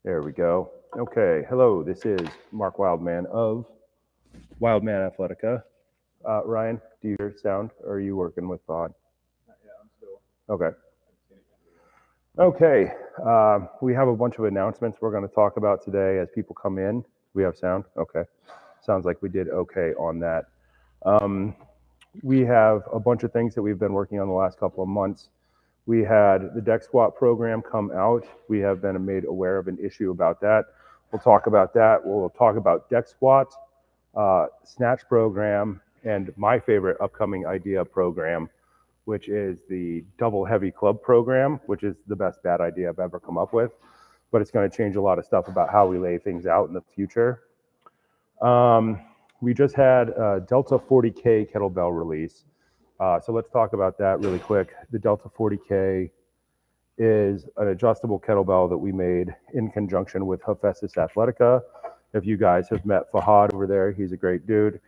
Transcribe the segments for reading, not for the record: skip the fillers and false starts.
There we go. Okay, hello, this is Mark Wildman of Wildman Athletica. Ryan, do you hear sound or are you working with Vaughn? Yeah, I'm still. Okay. Okay, we have a bunch of announcements we're going to talk about today as people come in. We have sound? Okay. Sounds like we did okay on that. Um, we have a bunch of things that we've been working on the last couple of months. We had the deck squat program come out. We have been made aware of an issue about that. We'll talk about that. We'll talk about deck squat, snatch program, and my favorite upcoming idea program, which is the double heavy club program, which is the best bad idea I've ever come up with. But it's going to change a lot of stuff about how we lay things out in the future. Um, we just had a Delta 40K kettlebell release. So let's talk about that really quick. The Delta 40K is an adjustable kettlebell that we made in conjunction with Hestus Athletica. If you guys have met Fahad over there, he's a great dude.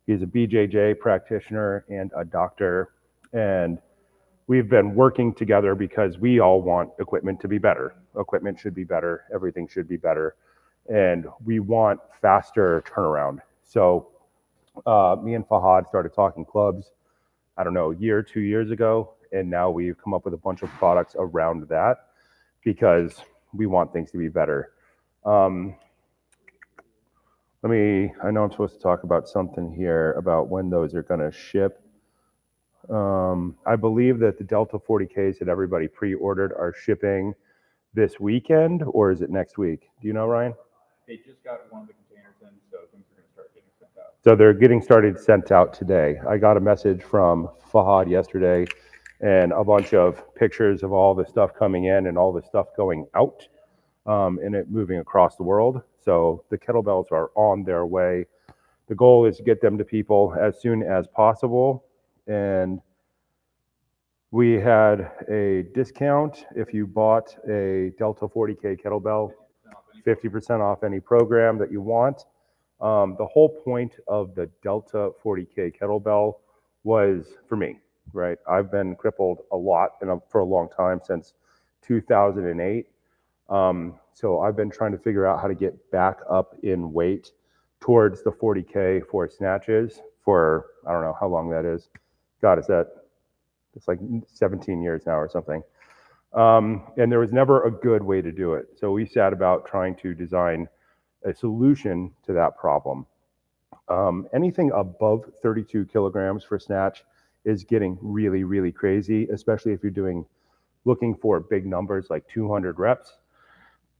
He's a BJJ practitioner and a doctor. And we've been working together because we all want equipment to be better. Equipment should be better. Everything should be better. And we want faster turnaround. So me and Fahad started talking clubs, I don't know, a year, 2 years ago. And now we've come up with a bunch of products around that because we want things to be better. I know I'm supposed to talk about something here about when those are going to ship. I believe that the Delta 40Ks that everybody pre-ordered are shipping this weekend, or is it next week? Do you know, Ryan? They just got one of the containers in, so things are going to start getting sent out. So they're getting started sent out today. I got a message from Fahad yesterday and a bunch of pictures of all the stuff coming in and all the stuff going out and it moving across the world. So the kettlebells are on their way. The goal is to get them to people as soon as possible. And we had a discount if you bought a Delta 40K kettlebell, 50% off any program that you want. The whole point of the Delta 40K kettlebell was for me, right? I've been crippled a lot for a long time, since 2008. So I've been trying to figure out how to get back up in weight towards the 40K for snatches for, I don't know how long that is. God, it's like 17 years now or something. And there was never a good way to do it. So we sat about trying to design a solution to that problem. Anything above 32 kilograms for snatch is getting really, really crazy, especially if you're looking for big numbers like 200 reps.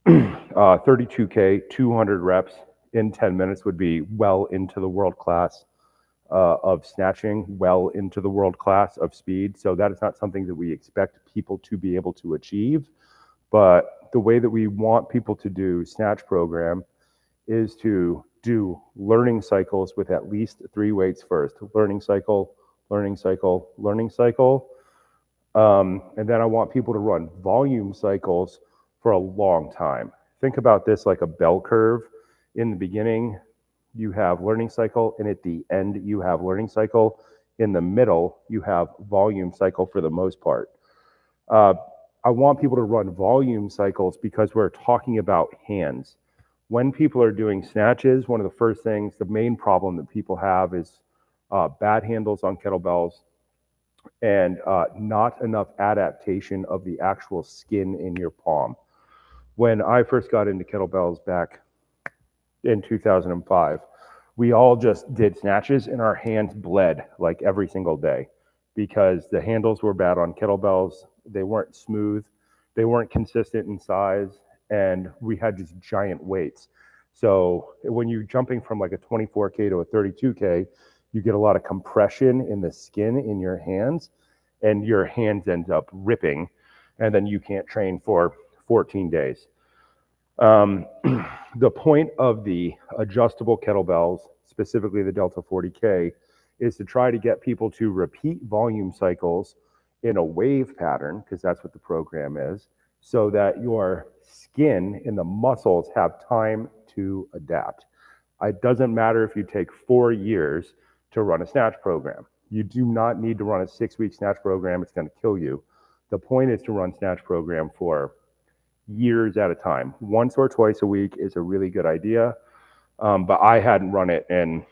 32K, 200 reps in 10 minutes would be well into the world class of snatching, well into the world class of speed. So that is not something that we expect people to be able to achieve. But the way that we want people to do snatch program is to do learning cycles with at least 3 weights first. Learning cycle, learning cycle, learning cycle. And then I want people to run volume cycles for a long time. Think about this like a bell curve. In the beginning, you have learning cycle, and at the end, you have learning cycle. In the middle, you have volume cycle for the most part. I want people to run volume cycles because we're talking about hands. When people are doing snatches, one of the first things, the main problem that people have is bad handles on kettlebells and not enough adaptation of the actual skin in your palm. When I first got into kettlebells back in 2005, we all just did snatches and our hands bled like every single day because the handles were bad on kettlebells. They weren't smooth, they weren't consistent in size, and we had just giant weights. So when you're jumping from like a 24K to a 32K, you get a lot of compression in the skin in your hands, and your hands end up ripping, and then you can't train for 14 days. The point of the adjustable kettlebells, specifically the Delta 40K, is to try to get people to repeat volume cycles in a wave pattern, because that's what the program is, so that your skin and the muscles have time to adapt. It doesn't matter if you take 4 years to run a snatch program. You do not need to run a 6-week snatch program. It's going to kill you. The point is to run snatch program for years at a time. Once or twice a week is a really good idea, but I hadn't run it in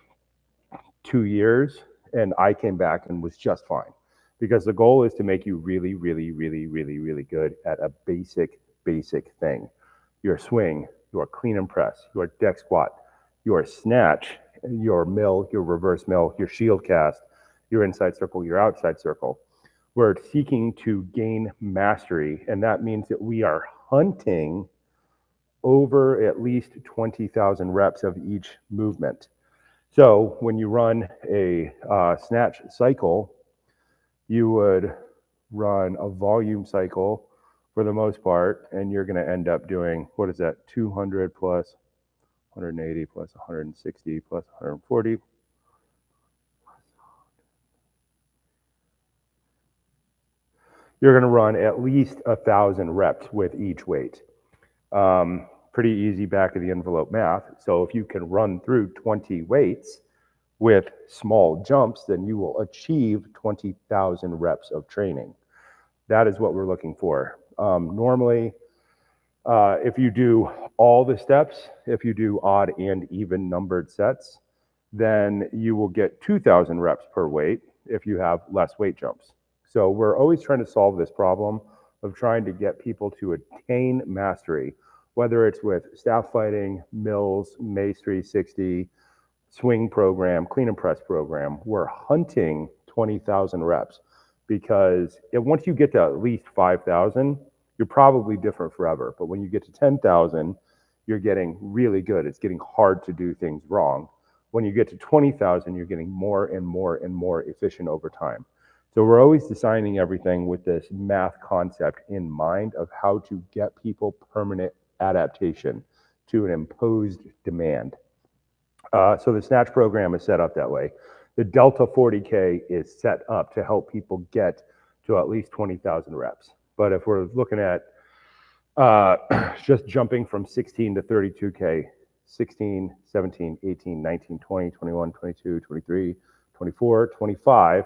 2 years, and I came back and was just fine. Because the goal is to make you really, really, really, really, really good at a basic thing. Your swing, your clean and press, your deck squat, your snatch, your mill, your reverse mill, your shield cast, your inside circle, your outside circle. We're seeking to gain mastery, and that means that we are hunting over at least 20,000 reps of each movement. So when you run a snatch cycle, you would run a volume cycle for the most part, and you're going to end up doing, what is that, 200 plus 180 plus 160 plus 140. You're going to run at least 1,000 reps with each weight. Pretty easy back of the envelope math. So if you can run through 20 weights with small jumps, then you will achieve 20,000 reps of training. That is what we're looking for. Normally, if you do all the steps, if you do odd and even numbered sets, then you will get 2,000 reps per weight if you have less weight jumps. So we're always trying to solve this problem of trying to get people to attain mastery, whether it's with staff fighting, mills, Mace 360, swing program, clean and press program. We're hunting 20,000 reps because once you get to at least 5,000, you're probably different forever. But when you get to 10,000, you're getting really good. It's getting hard to do things wrong. When you get to 20,000, you're getting more and more and more efficient over time. So we're always designing everything with this math concept in mind of how to get people permanent adaptation to an imposed demand. So the Snatch program is set up that way. The Delta 40K is set up to help people get to at least 20,000 reps. But if we're looking at just jumping from 16 to 32K, 16, 17, 18, 19, 20, 21, 22, 23, 24, 25,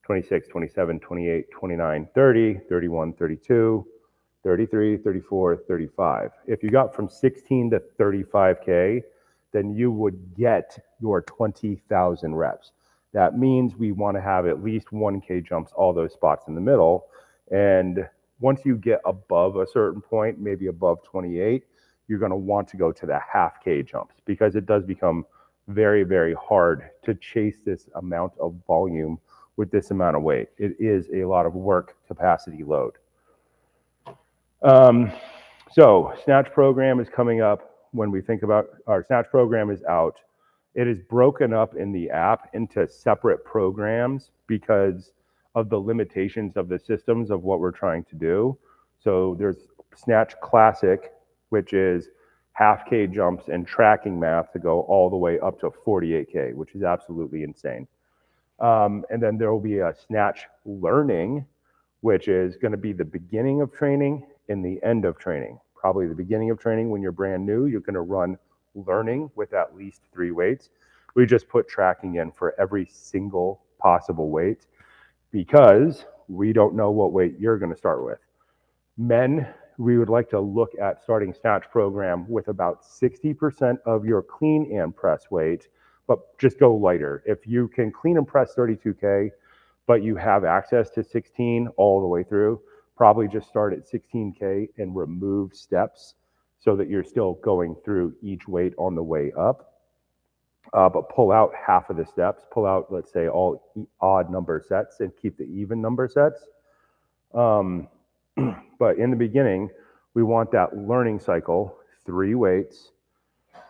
26, 27, 28, 29, 30, 31, 32, 33, 34, 35. If you got from 16 to 35K, then you would get your 20,000 reps. That means we want to have at least 1K jumps, all those spots in the middle. And once you get above a certain point, maybe above 28, you're going to want to go to the half K jumps because it does become very, very hard to chase this amount of volume with this amount of weight. It is a lot of work capacity load. So Snatch program is coming up. When we think about our Snatch program is out, it is broken up in the app into separate programs because of the limitations of the systems of what we're trying to do. So there's Snatch Classic, which is half K jumps and tracking math to go all the way up to 48K, which is absolutely insane. And then there will be a Snatch Learning, which is going to be the beginning of training and the end of training. Probably the beginning of training when you're brand new, you're going to run learning with at least 3 weights. We just put tracking in for every single possible weight because we don't know what weight you're going to start with. Men, we would like to look at starting Snatch program with about 60% of your clean and press weight, but just go lighter. If you can clean and press 32K, but you have access to 16 all the way through, probably just start at 16K and remove steps so that you're still going through each weight on the way up. But pull out half of the steps, pull out, let's say, all odd number sets and keep the even number sets. But in the beginning, we want that learning cycle, 3 weights.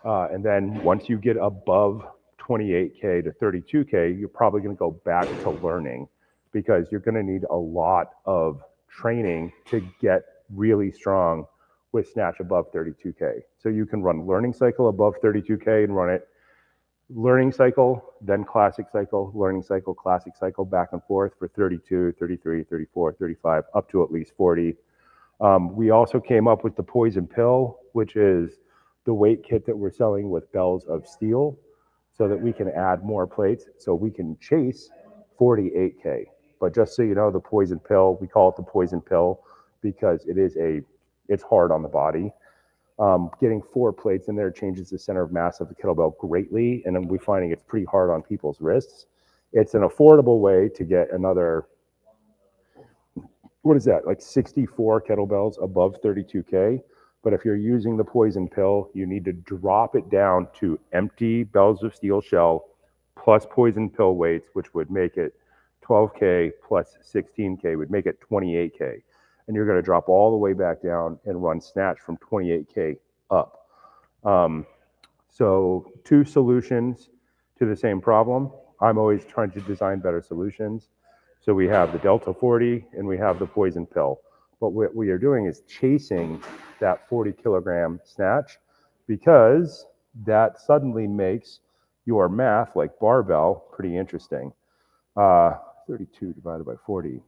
And then once you get above 28K to 32K, you're probably going to go back to learning because you're going to need a lot of training to get really strong with Snatch above 32K. So you can run learning cycle above 32K and run it learning cycle, then classic cycle, learning cycle, classic cycle, back and forth for 32, 33, 34, 35, up to at least 40. We also came up with the poison pill, which is the weight kit that we're selling with bells of steel so that we can add more plates so we can chase 48K. But just so you know, the poison pill, we call it the poison pill because it is it's hard on the body. Getting 4 plates in there changes the center of mass of the kettlebell greatly, and then we're finding it's pretty hard on people's wrists. It's an affordable way to get another, what is that, like 64 kettlebells above 32K. But if you're using the poison pill, you need to drop it down to empty bells of steel shell plus poison pill weights, which would make it 12K plus 16K would make it 28K. And you're going to drop all the way back down and run snatch from 28K up. So 2 solutions to the same problem. I'm always trying to design better solutions. So we have the Delta 40 and we have the poison pill. But what we are doing is chasing that 40 kilogram snatch, because that suddenly makes your math, like barbell, pretty interesting. 32 divided by 40.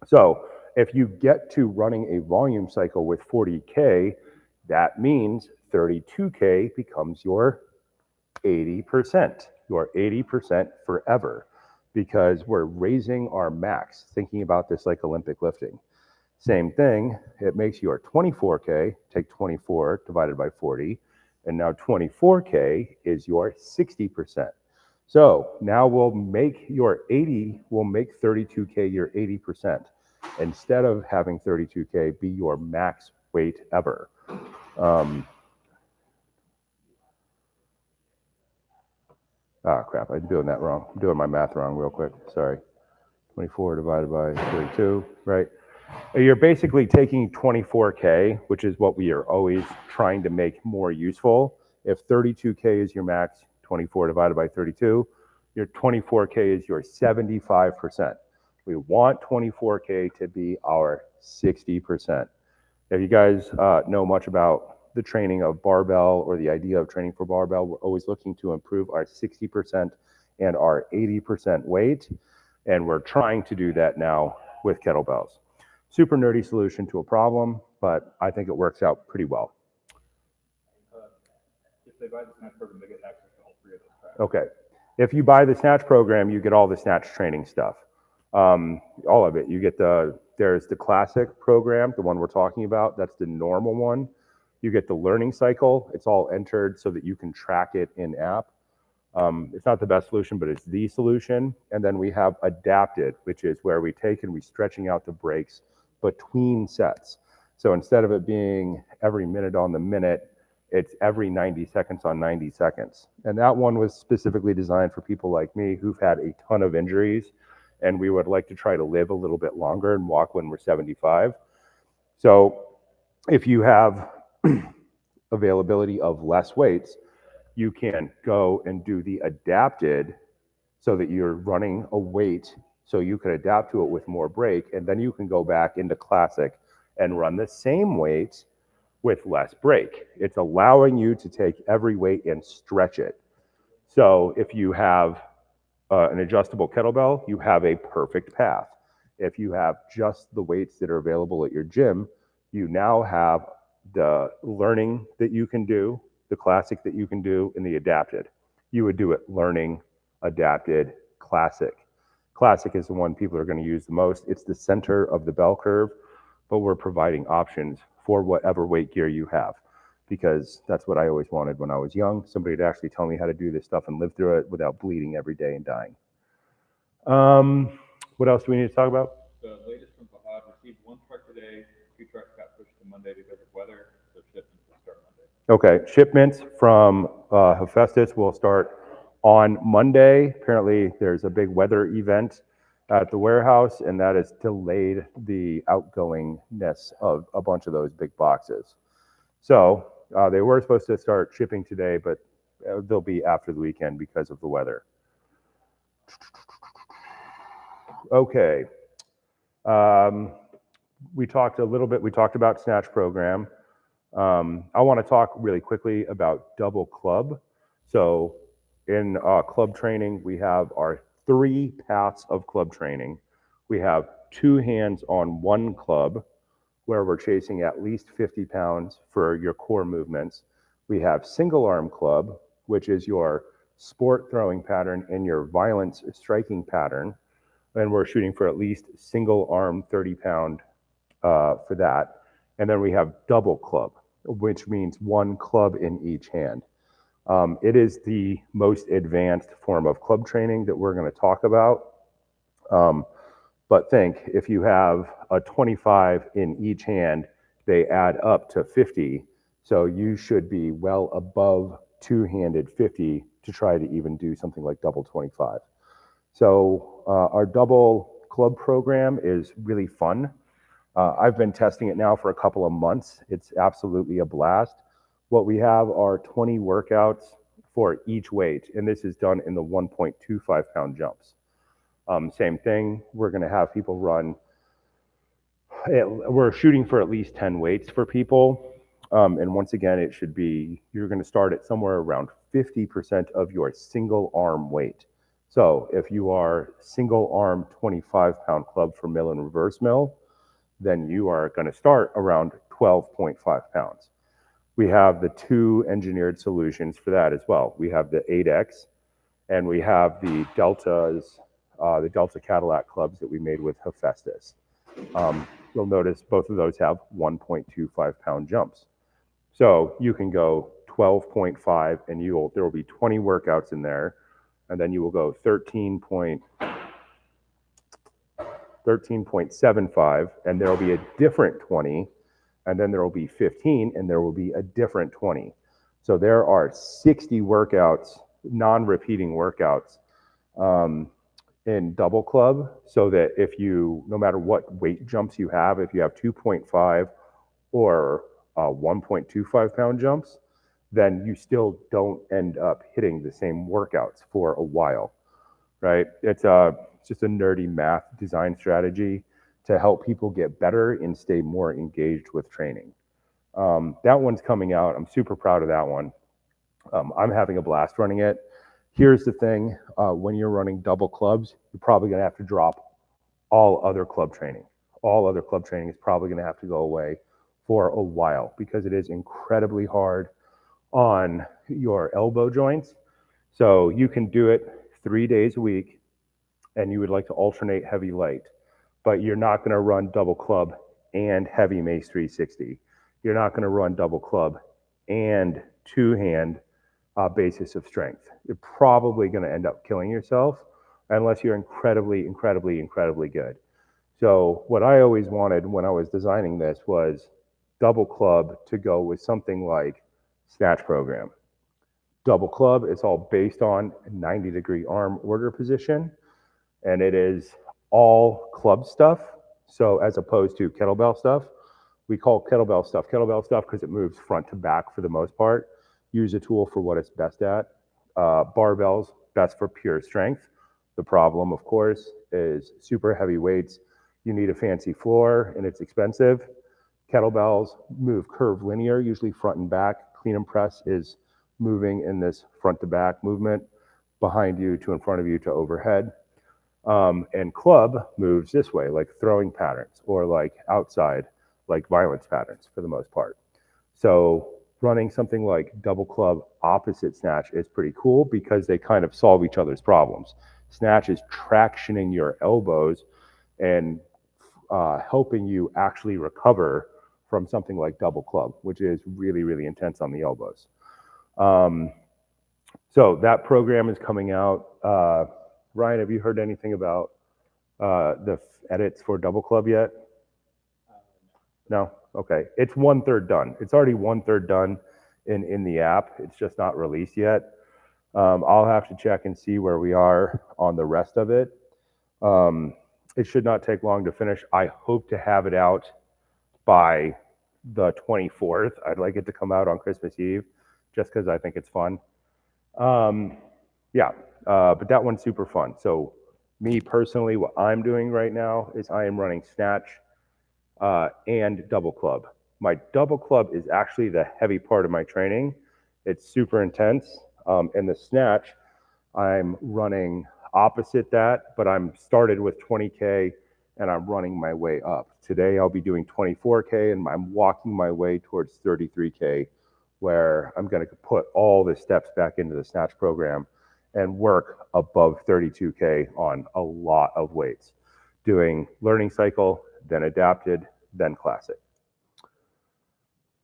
So if you get to running a volume cycle with 40K, that means 32K becomes your 80%, your 80% forever, because we're raising our max, thinking about this like Olympic lifting. Same thing, it makes your 24K, take 24 divided by 40, and now 24K is your 60%. So now we'll make your 80, we'll make 32K your 80%, instead of having 32K be your max weight ever. Crap, I'm doing that wrong. I'm doing my math wrong real quick, sorry. 24 divided by 32, right? You're basically taking 24K, which is what we are always trying to make more useful. If 32K is your max, 24 divided by 32, your 24K is your 75%. We want 24K to be our 60%. If you guys know much about the training of barbell or the idea of training for barbell, we're always looking to improve our 60% and our 80% weight. And we're trying to do that now with kettlebells. Super nerdy solution to a problem, but I think it works out pretty well. If they buy the Snatch program, they get access to all 3 of those tracks. Okay. If you buy the Snatch program, you get all the Snatch training stuff. All of it. You get there's the classic program, the one we're talking about. That's the normal one. You get the learning cycle. It's all entered so that you can track it in app. It's not the best solution, but it's the solution. And then we have adapted, which is where we take and we stretching out the breaks between sets. So instead of it being every minute on the minute, it's every 90 seconds on 90 seconds. And that one was specifically designed for people like me who've had a ton of injuries, and we would like to try to live a little bit longer and walk when we're 75. So if you have availability of less weights, you can go and do the adapted so that you're running a weight so you can adapt to it with more break, and then you can go back into classic and run the same weight with less break. It's allowing you to take every weight and stretch it. So if you have an adjustable kettlebell, you have a perfect path. If you have just the weights that are available at your gym, you now have the learning that you can do, the classic that you can do, and the adapted. You would do it learning, adapted, classic. Classic is the one people are going to use the most. It's the center of the bell curve, but we're providing options for whatever weight gear you have, because that's what I always wanted when I was young. Somebody to actually tell me how to do this stuff and live through it without bleeding every day and dying. What else do we need to talk about? The latest from Fahad: received 1 truck today. 2 trucks got pushed to Monday because of weather, so shipments will start Monday. Okay, shipments from Hestus will start on Monday. Apparently there's a big weather event at the warehouse, and that has delayed the outgoingness of a bunch of those big boxes. So they were supposed to start shipping today, but they'll be after the weekend because of the weather. Okay. We talked a little bit, we talked about Snatch program. I want to talk really quickly about double club. So in club training, we have our 3 paths of club training. We have 2 hands on 1 club, where we're chasing at least 50 pounds for your core movements. We have single arm club, which is your sport throwing pattern and your violence striking pattern. And we're shooting for at least single arm 30 pound for that. And then we have double club, which means one club in each hand. It is the most advanced form of club training that we're going to talk about. But think, if you have a 25 in each hand, they add up to 50. So you should be well above two-handed 50 to try to even do something like double 25. So our double club program is really fun. I've been testing it now for a couple of months. It's absolutely a blast. What we have are 20 workouts for each weight, and this is done in the 1.25 pound jumps. Same thing, we're going to have people run, we're shooting for at least 10 weights for people. And once again, it should be, you're going to start at somewhere around 50% of your single arm weight. So if you are single arm 25 pound club for mill and reverse mill, then you are going to start around 12.5 pounds. We have the two engineered solutions for that as well. We have the 8X and we have the Deltas, the Delta Cadillac clubs that we made with Hestus. You'll notice both of those have 1.25 pound jumps. So you can go 12.5 and there will be 20 workouts in there. And then you will go 13.75 and there will be a different 20. And then there will be 15 and there will be a different 20. So there are 60 workouts, non-repeating workouts in double club, so that if you, no matter what weight jumps you have, if you have 2.5 or 1.25 pound jumps, then you still don't end up hitting the same workouts for a while, right? It's just a nerdy math design strategy to help people get better and stay more engaged with training. That one's coming out. I'm super proud of that one. I'm having a blast running it. Here's the thing, when you're running double clubs, you're probably gonna have to drop all other club training. All other club training is probably gonna have to go away for a while because it is incredibly hard on your elbow joints. So you can do it 3 days a week and you would like to alternate heavy light, but you're not gonna run double club and heavy Mace 360. You're not gonna run double club and two-hand basis of strength. You're probably going to end up killing yourself unless you're incredibly, incredibly, incredibly good. So what I always wanted when I was designing this was double club to go with something like Snatch program. Double club, it's all based on 90-degree arm order position, and it is all club stuff. So as opposed to kettlebell stuff, we call kettlebell stuff because it moves front to back for the most part. Use a tool for what it's best at. Barbells, best for pure strength. The problem, of course, is super heavy weights. You need a fancy floor and it's expensive. Kettlebells move curved linear, usually front and back. Clean and press is moving in this front to back movement, behind you to in front of you to overhead. And club moves this way, like throwing patterns or like outside, like violence patterns for the most part. So running something like double club opposite snatch is pretty cool because they kind of solve each other's problems. Snatch is tractioning your elbows and helping you actually recover from something like double club, which is really, really intense on the elbows. So that program is coming out. Ryan, have you heard anything about the edits for double club yet? No? Okay. It's 1/3 done. It's already 1/3 done in the app. It's just not released yet. I'll have to check and see where we are on the rest of it. It should not take long to finish. I hope to have it out by the 24th. I'd like it to come out on Christmas Eve just because I think it's fun. Yeah, but that one's super fun. So me personally, what I'm doing right now is I am running Snatch and double club. My double club is actually the heavy part of my training. It's super intense. And the Snatch, I'm running opposite that, but I'm started with 20K and I'm running my way up. Today I'll be doing 24K and I'm walking my way towards 33K, where I'm going to put all the steps back into the Snatch program and work above 32K on a lot of weights, doing learning cycle, then adapted, then classic.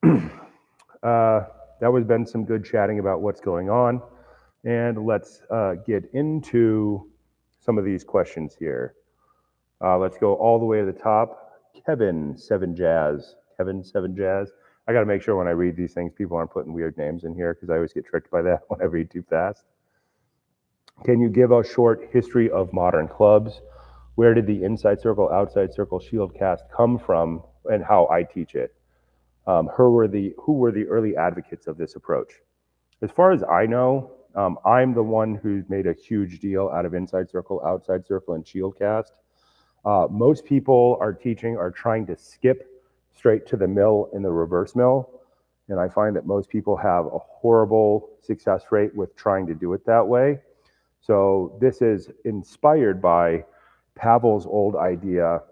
That was been some good chatting about what's going on. And let's get into some of these questions here. Let's go all the way to the top. Kevin, 7 Jazz. Kevin, 7 Jazz. I got to make sure when I read these things, people aren't putting weird names in here because I always get tricked by that when I read too fast. Can you give a short history of modern clubs? Where did the inside circle, outside circle shield cast come from, and how I teach it? Who were the early advocates of this approach? As far as I know, I'm the one who's made a huge deal out of inside circle, outside circle, and shield cast. Most people are trying to skip straight to the mill and the reverse mill. And I find that most people have a horrible success rate with trying to do it that way. So this is inspired by Pavel's old idea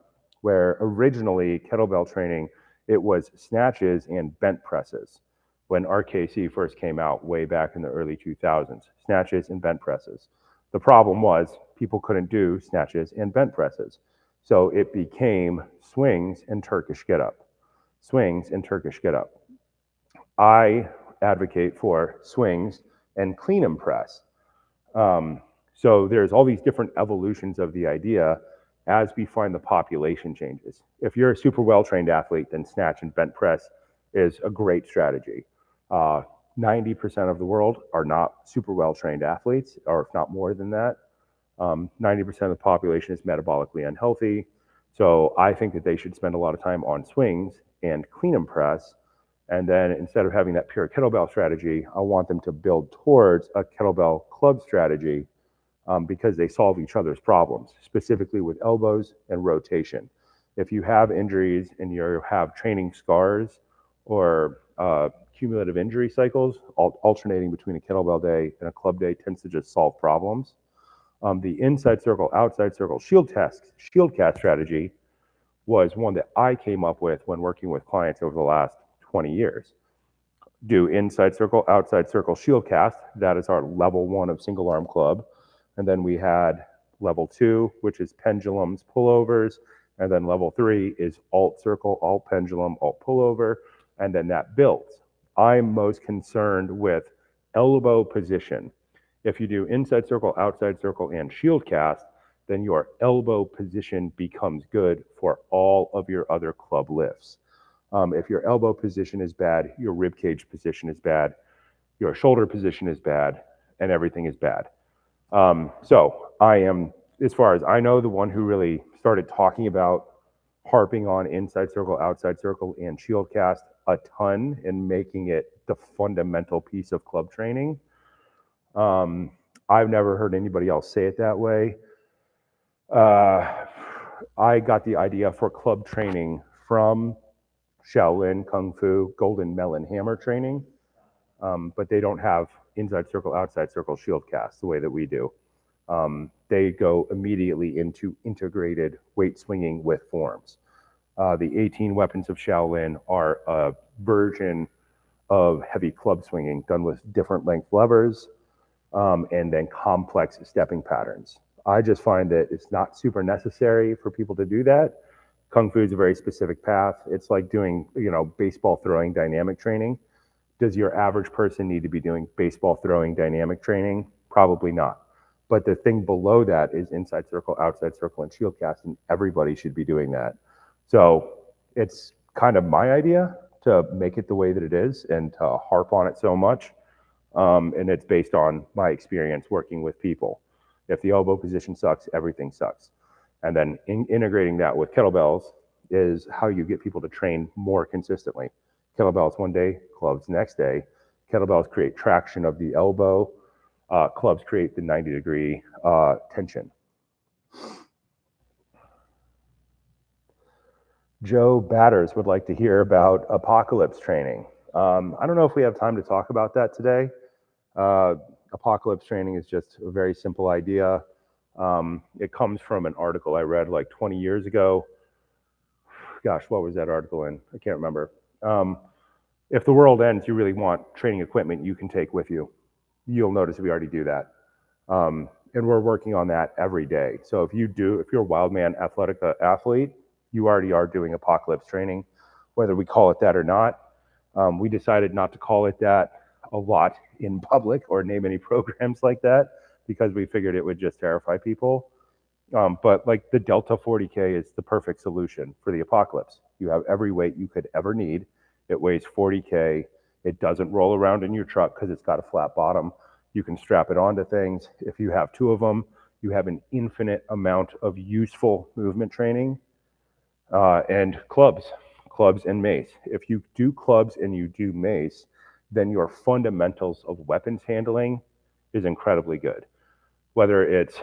where originally kettlebell training, it was snatches and bent presses. When RKC first came out way back in the early 2000s, snatches and bent presses. The problem was people couldn't do snatches and bent presses. So it became swings and Turkish get up. Swings and Turkish get up. I advocate for swings and clean and press. So there's all these different evolutions of the idea as we find the population changes. If you're a super well-trained athlete, then snatch and bent press is a great strategy. 90% of the world are not super well-trained athletes, or if not more than that. 90% of the population is metabolically unhealthy. So I think that they should spend a lot of time on swings and clean and press. And then instead of having that pure kettlebell strategy, I want them to build towards a kettlebell club strategy because they solve each other's problems, specifically with elbows and rotation. If you have injuries and you have training scars or cumulative injury cycles, alternating between a kettlebell day and a club day tends to just solve problems. The inside circle, outside circle shield cast strategy was one that I came up with when working with clients over the last 20 years. Do inside circle, outside circle shield cast. That is our level 1 of single arm club. And then we had level 2, which is pendulums, pullovers. And then level 3 is alt circle, alt pendulum, alt pullover. And then that builds. I'm most concerned with elbow position. If you do inside circle, outside circle, and shield cast, then your elbow position becomes good for all of your other club lifts. If your elbow position is bad, your rib cage position is bad, your shoulder position is bad, and everything is bad. So I am, as far as I know, the one who really started talking about harping on inside circle, outside circle, and shield cast a ton and making it the fundamental piece of club training. I've never heard anybody else say it that way. I got the idea for club training from Shaolin, Kung Fu, Golden Melon Hammer training, but they don't have inside circle, outside circle, shield cast the way that we do. They go immediately into integrated weight swinging with forms. The 18 weapons of Shaolin are a version of heavy club swinging done with different length levers and then complex stepping patterns. I just find that it's not super necessary for people to do that. Kung Fu is a very specific path. It's like doing, baseball throwing dynamic training. Does your average person need to be doing baseball throwing dynamic training? Probably not. But the thing below that is inside circle, outside circle, and shield cast, and everybody should be doing that. So it's kind of my idea to make it the way that it is and to harp on it so much. And it's based on my experience working with people. If the elbow position sucks, everything sucks. And then integrating that with kettlebells is how you get people to train more consistently. Kettlebells one day, clubs next day. Kettlebells create traction of the elbow. Clubs create the 90-degree tension. Joe Batters would like to hear about apocalypse training. I don't know if we have time to talk about that today. Apocalypse training is just a very simple idea. It comes from an article I read like 20 years ago. Gosh, what was that article in? I can't remember. If the world ends, you really want training equipment you can take with you. You'll notice we already do that. And we're working on that every day. So if you're a Wildman Athletica athlete, you already are doing apocalypse training, whether we call it that or not. We decided not to call it that a lot in public or name any programs like that because we figured it would just terrify people. But like the Delta 40K is the perfect solution for the apocalypse. You have every weight you could ever need. It weighs 40K. It doesn't roll around in your truck because it's got a flat bottom. You can strap it onto things. If you have two of them, you have an infinite amount of useful movement training. And clubs and mace. If you do clubs and you do mace, then your fundamentals of weapons handling is incredibly good. Whether it's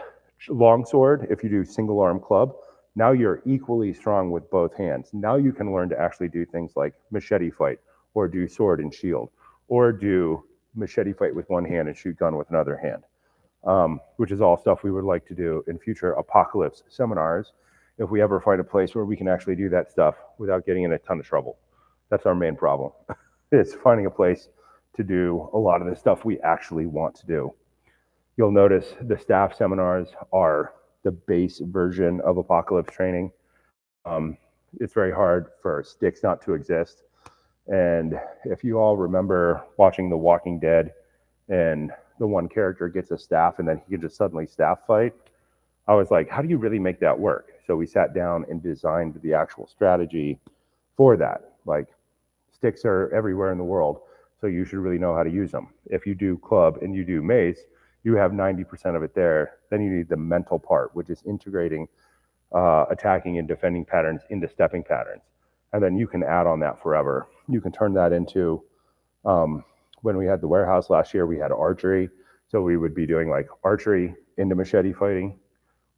longsword, if you do single arm club, now you're equally strong with both hands. Now you can learn to actually do things like machete fight, or do sword and shield, or do machete fight with one hand and shoot gun with another hand, which is all stuff we would like to do in future apocalypse seminars if we ever find a place where we can actually do that stuff without getting in a ton of trouble. That's our main problem. It's finding a place to do a lot of the stuff we actually want to do. You'll notice the staff seminars are the base version of apocalypse training. It's very hard for sticks not to exist. And if you all remember watching The Walking Dead and the one character gets a staff and then he can just suddenly staff fight, I was like, how do you really make that work? So we sat down and designed the actual strategy for that. Like, sticks are everywhere in the world, so you should really know how to use them. If you do club and you do mace, you have 90% of it there. Then you need the mental part, which is integrating attacking and defending patterns into stepping patterns. And then you can add on that forever. You can turn that into, when we had the warehouse last year, we had archery. So we would be doing like archery into machete fighting.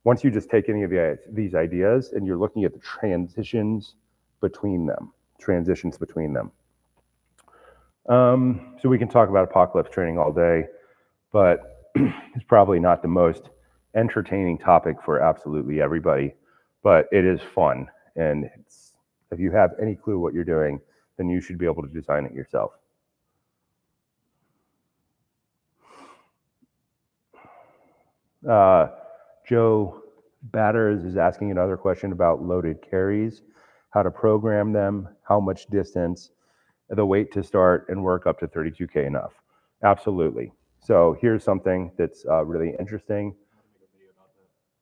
Once you just take any of these ideas and you're looking at the transitions between them. So we can talk about apocalypse training all day, but it's probably not the most entertaining topic for absolutely everybody, but it is fun. And if you have any clue what you're doing, then you should be able to design it yourself. Joe Batters is asking another question about loaded carries, how to program them, how much distance, the weight to start, and work up to 32K enough. Absolutely. So here's something that's really interesting.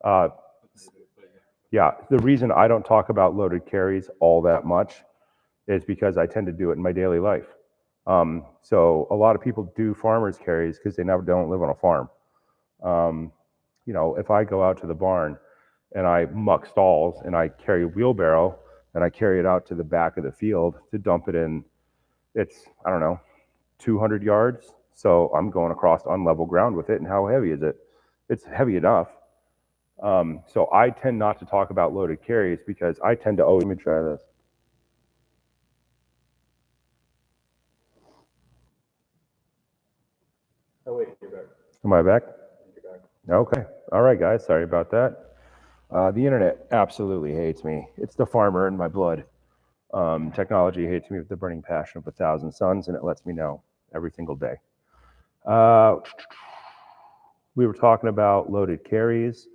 Yeah, the reason I don't talk about loaded carries all that much is because I tend to do it in my daily life. So a lot of people do farmers carries because they don't live on a farm. You know, if I go out to the barn and I muck stalls and I carry a wheelbarrow and I carry it out to the back of the field to dump it in, it's, I don't know, 200 yards. So I'm going across on level ground with it. And how heavy is it? It's heavy enough. So I tend not to talk about loaded carries because I tend to always, let me try this. Oh wait, you're back. Am I back? You're back. Okay. All right, guys. Sorry about that. The internet absolutely hates me. It's the farmer in my blood. Technology hates me with the burning passion of 1,000 suns, and it lets me know every single day. We were talking about loaded carries.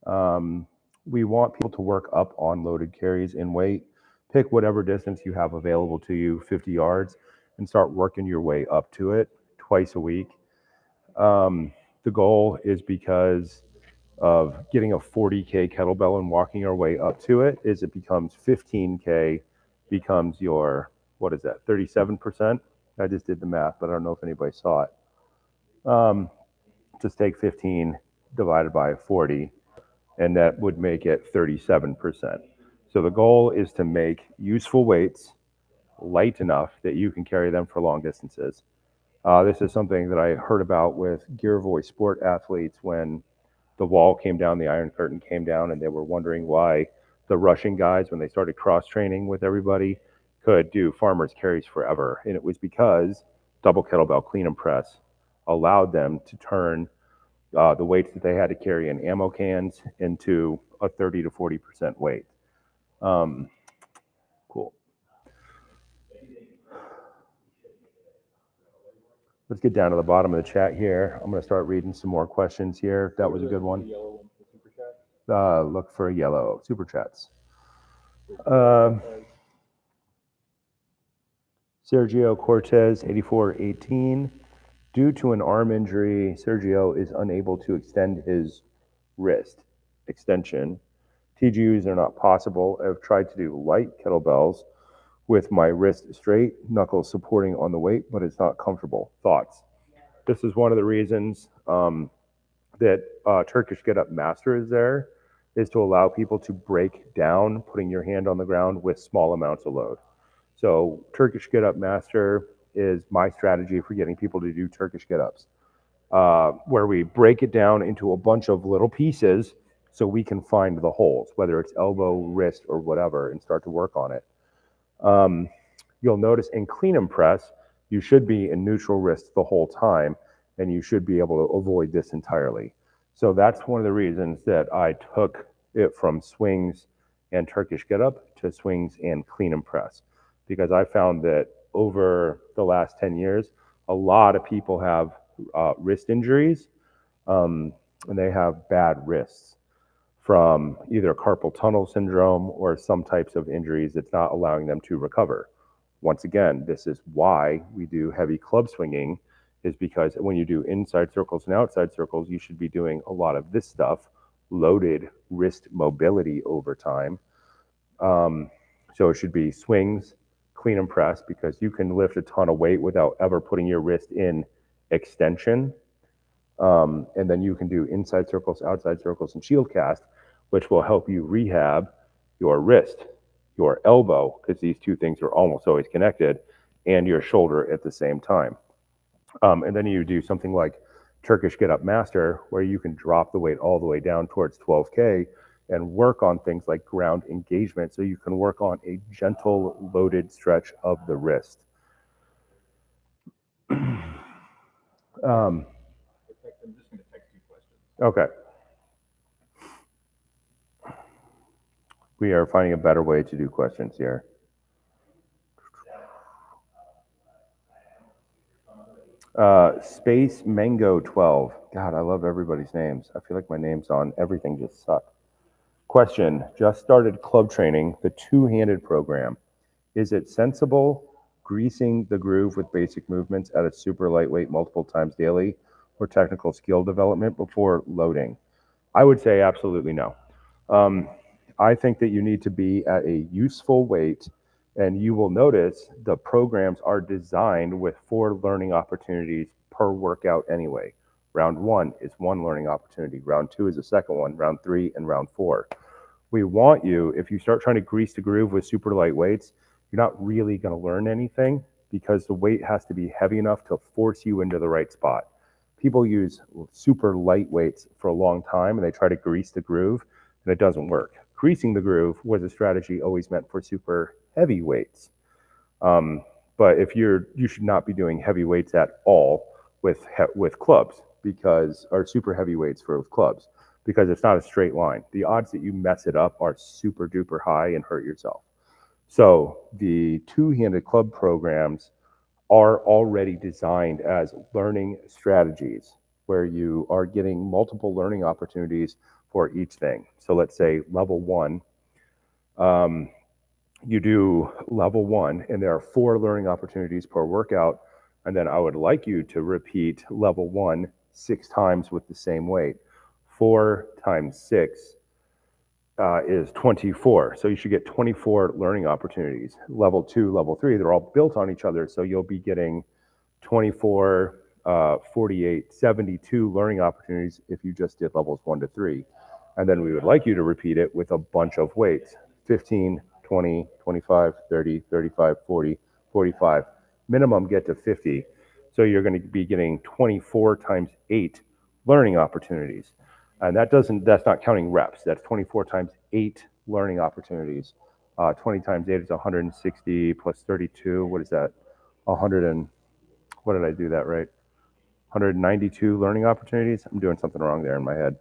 We want people to work up on loaded carries in weight. Pick whatever distance you have available to you, 50 yards, and start working your way up to it twice a week. The goal is because of getting a 40K kettlebell and walking our way up to it is it becomes 15K, becomes your, what is that, 37%? I just did the math, but I don't know if anybody saw it. Just take 15 divided by 40, and that would make it 37%. So the goal is to make useful weights light enough that you can carry them for long distances. This is something that I heard about with Gear Voice sport athletes when the wall came down, the Iron Curtain came down, and they were wondering why the rushing guys, when they started cross-training with everybody, could do farmers carries forever. And it was because double kettlebell clean and press allowed them to turn the weights that they had to carry in ammo cans into a 30 to 40% weight. Cool. Let's get down to the bottom of the chat here. I'm going to start reading some more questions here. That was a good one. Look for yellow super chats. Sergio Cortez, 8418. Due to an arm injury, Sergio is unable to extend his wrist extension. TGUs are not possible. I've tried to do light kettlebells with my wrist straight, knuckles supporting on the weight, but it's not comfortable. Thoughts? This is one of the reasons that Turkish Get Up Master is there, is to allow people to break down putting your hand on the ground with small amounts of load. So Turkish Get Up Master is my strategy for getting people to do Turkish Get Ups, where we break it down into a bunch of little pieces so we can find the holes, whether it's elbow, wrist, or whatever, and start to work on it. You'll notice in clean and press, you should be in neutral wrist the whole time, and you should be able to avoid this entirely. So that's one of the reasons that I took it from swings and Turkish Get Up to swings and clean and press, because I found that over the last 10 years, a lot of people have wrist injuries, and they have bad wrists from either carpal tunnel syndrome or some types of injuries that's not allowing them to recover. Once again, this is why we do heavy club swinging, is because when you do inside circles and outside circles, you should be doing a lot of this stuff, loaded wrist mobility over time. So it should be swings, clean and press, because you can lift a ton of weight without ever putting your wrist in extension. And then you can do inside circles, outside circles, and shield cast, which will help you rehab your wrist, your elbow, because these two things are almost always connected, and your shoulder at the same time. And then you do something like Turkish Get Up Master, where you can drop the weight all the way down towards 12K and work on things like ground engagement, so you can work on a gentle loaded stretch of the wrist. I'm just going to text you questions. Okay. We are finding a better way to do questions here. Space Mango 12. God, I love everybody's names. I feel like my names on everything just suck. Question: just started club training, the two-handed program. Is it sensible greasing the groove with basic movements at a super lightweight multiple times daily, or technical skill development before loading? I would say absolutely no. I think that you need to be at a useful weight, and you will notice the programs are designed with 4 learning opportunities per workout anyway. Round 1 is 1 learning opportunity. Round 2 is the second one. Round 3 and round 4. We want you, if you start trying to grease the groove with super light weights, you're not really going to learn anything, because the weight has to be heavy enough to force you into the right spot. People use super light weights for a long time, and they try to grease the groove, and it doesn't work. Greasing the groove was a strategy always meant for super heavy weights. But if you should not be doing heavy weights at all with clubs, because, or super heavy weights for clubs, because it's not a straight line. The odds that you mess it up are super duper high and hurt yourself. So the two-handed club programs are already designed as learning strategies, where you are getting multiple learning opportunities for each thing. So let's say level 1, you do level 1, and there are 4 learning opportunities per workout, and then I would like you to repeat level 1 6 times with the same weight. 4 times 6 is 24. So you should get 24 learning opportunities. Level 2, level 3, they're all built on each other. So you'll be getting 24, 48, 72 learning opportunities if you just did levels 1 to 3. And then we would like you to repeat it with a bunch of weights: 15, 20, 25, 30, 35, 40, 45. Minimum get to 50. So you're going to be getting 24 times 8 learning opportunities. And that's not counting reps. That's 24 times 8 learning opportunities. 20 times 8 is 160 plus 32. What is that? 100 and, what did I do that right? 192 learning opportunities. I'm doing something wrong there in my head.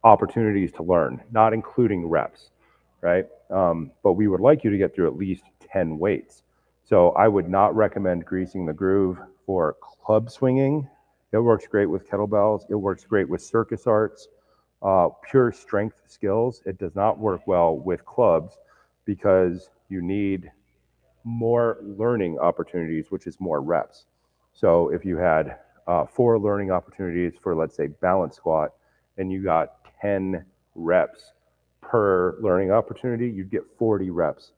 Opportunities to learn, not including reps, right? But we would like you to get through at least 10 weights. So I would not recommend greasing the groove for club swinging. It works great with kettlebells. It works great with circus arts, pure strength skills. It does not work well with clubs, because you need more learning opportunities, which is more reps. So if you had 4 learning opportunities for, let's say, balance squat, and you got 10 reps per learning opportunity, you'd get 40 reps,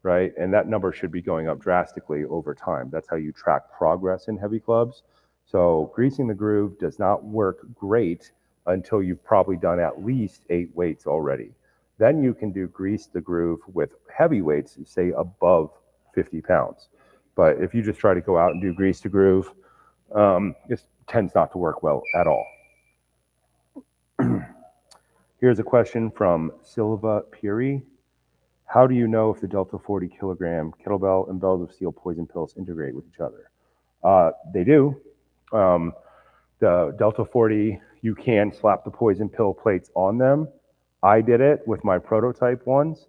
right? And that number should be going up drastically over time. That's how you track progress in heavy clubs. So greasing the groove does not work great until you've probably done at least 8 weights already. Then you can do grease the groove with heavy weights, say above 50 pounds. But if you just try to go out and do grease the groove, it tends not to work well at all. Here's a question from Silva Piri. How do you know if the Delta 40 kilogram kettlebell and bells of steel poison pills integrate with each other? They do. The Delta 40, you can slap the poison pill plates on them. I did it with my prototype ones.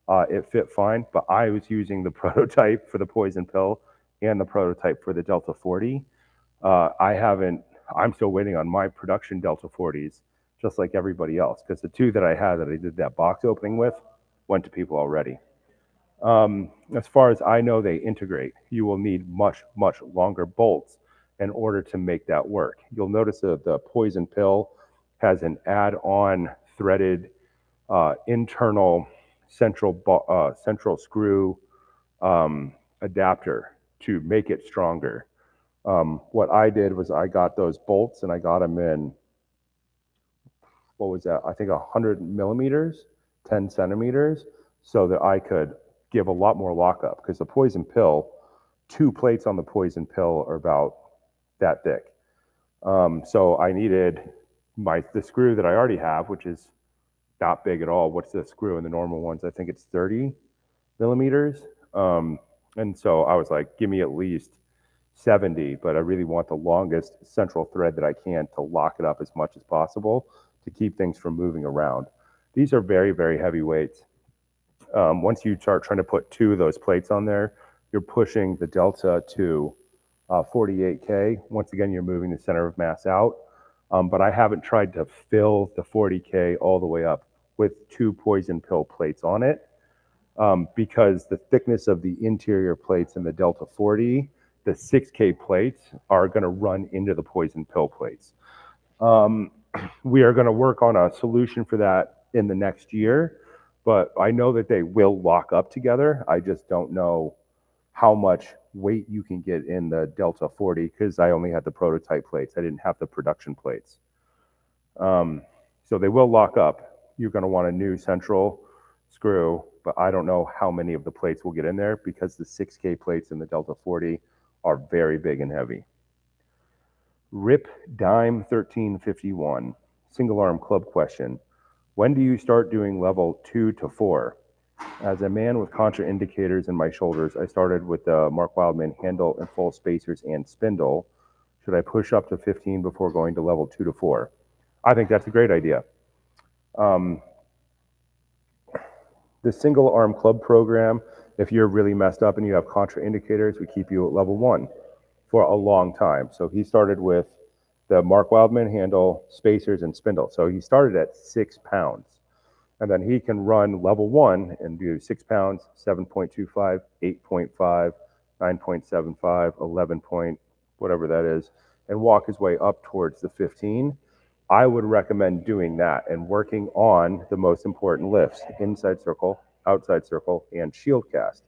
It fit fine, but I was using the prototype for the poison pill and the prototype for the Delta 40. I'm still waiting on my production Delta 40s, just like everybody else, because the 2 that I had that I did that box opening with went to people already. As far as I know, they integrate. You will need much, much longer bolts in order to make that work. You'll notice that the poison pill has an add-on threaded internal central screw adapter to make it stronger. What I did was I got those bolts and I got them in, what was that? I think 100 millimeters, 10 centimeters, so that I could give a lot more lockup, because the poison pill, 2 plates on the poison pill are about that thick. So I needed the screw that I already have, which is not big at all. What's the screw in the normal ones? I think it's 30 millimeters. And so I was like, give me at least 70, but I really want the longest central thread that I can to lock it up as much as possible to keep things from moving around. These are very, very heavy weights. Once you start trying to put 2 of those plates on there, you're pushing the delta to 48K. Once again, you're moving the center of mass out. But I haven't tried to fill the 40K all the way up with 2 poison pill plates on it, because the thickness of the interior plates in the Delta 40, the 6K plates are going to run into the poison pill plates. We are going to work on a solution for that in the next year, but I know that they will lock up together. I just don't know how much weight you can get in the Delta 40, because I only had the prototype plates. I didn't have the production plates. So they will lock up. You're going to want a new central screw, but I don't know how many of the plates will get in there, because the 6K plates in the Delta 40 are very big and heavy. Rip Dime 1351, single arm club question. When do you start doing level 2 to 4? As a man with contraindicators in my shoulders, I started with the Mark Wildman handle and full spacers and spindle. Should I push up to 15 before going to level 2 to 4? I think that's a great idea. The single arm club program, if you're really messed up and you have contraindicators, we keep you at level 1 for a long time. So he started with the Mark Wildman handle, spacers, and spindle. So he started at 6 pounds. And then he can run level 1 and do 6 pounds, 7.25, 8.5, 9.75, 11 point, whatever that is, and walk his way up towards the 15. I would recommend doing that and working on the most important lifts: inside circle, outside circle, and shield cast,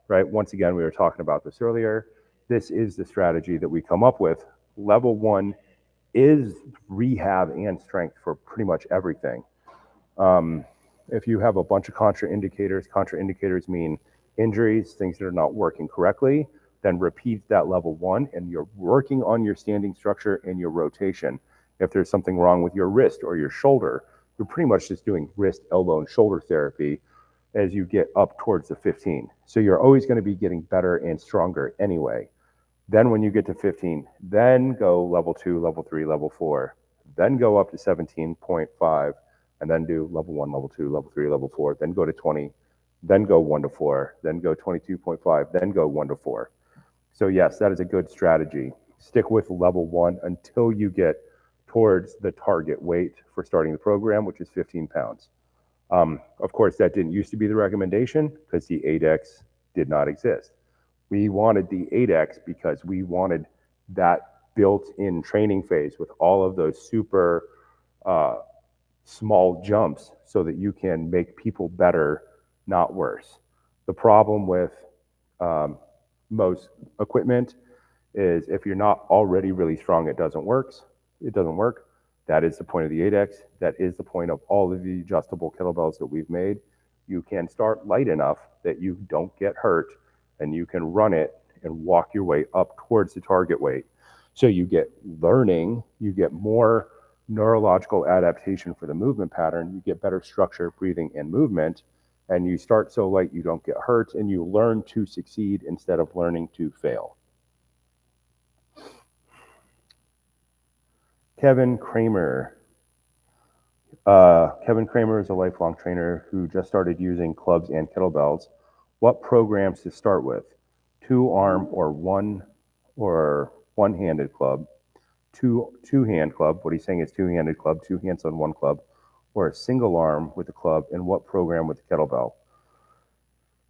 right? Once again, we were talking about this earlier. This is the strategy that we come up with. Level 1 is rehab and strength for pretty much everything. If you have a bunch of contraindicators mean injuries, things that are not working correctly, then repeat that level 1, and you're working on your standing structure and your rotation. If there's something wrong with your wrist or your shoulder, you're pretty much just doing wrist, elbow, and shoulder therapy as you get up towards the 15. So you're always going to be getting better and stronger anyway. Then when you get to 15, then go level 2, level 3, level 4, then go up to 17.5, and then do level 1, level 2, level 3, level 4, then go to 20, then go 1 to 4, then go 22.5, then go 1 to 4. So yes, that is a good strategy. Stick with level 1 until you get towards the target weight for starting the program, which is 15 pounds. Of course, that didn't used to be the recommendation because the 8X did not exist. We wanted the 8X because we wanted that built-in training phase with all of those super small jumps so that you can make people better, not worse. The problem with most equipment is if you're not already really strong, it doesn't work. It doesn't work. That is the point of the 8X. That is the point of all of the adjustable kettlebells that we've made. You can start light enough that you don't get hurt, and you can run it and walk your way up towards the target weight. So you get learning, you get more neurological adaptation for the movement pattern, you get better structure, breathing, and movement, and you start so light you don't get hurt, and you learn to succeed instead of learning to fail. Kevin Kramer. Kevin Kramer is a lifelong trainer who just started using clubs and kettlebells. What programs to start with? Two-arm or one-handed club, two-hand club. What he's saying is two-handed club, two hands on one club, or a single arm with the club, and what program with the kettlebell?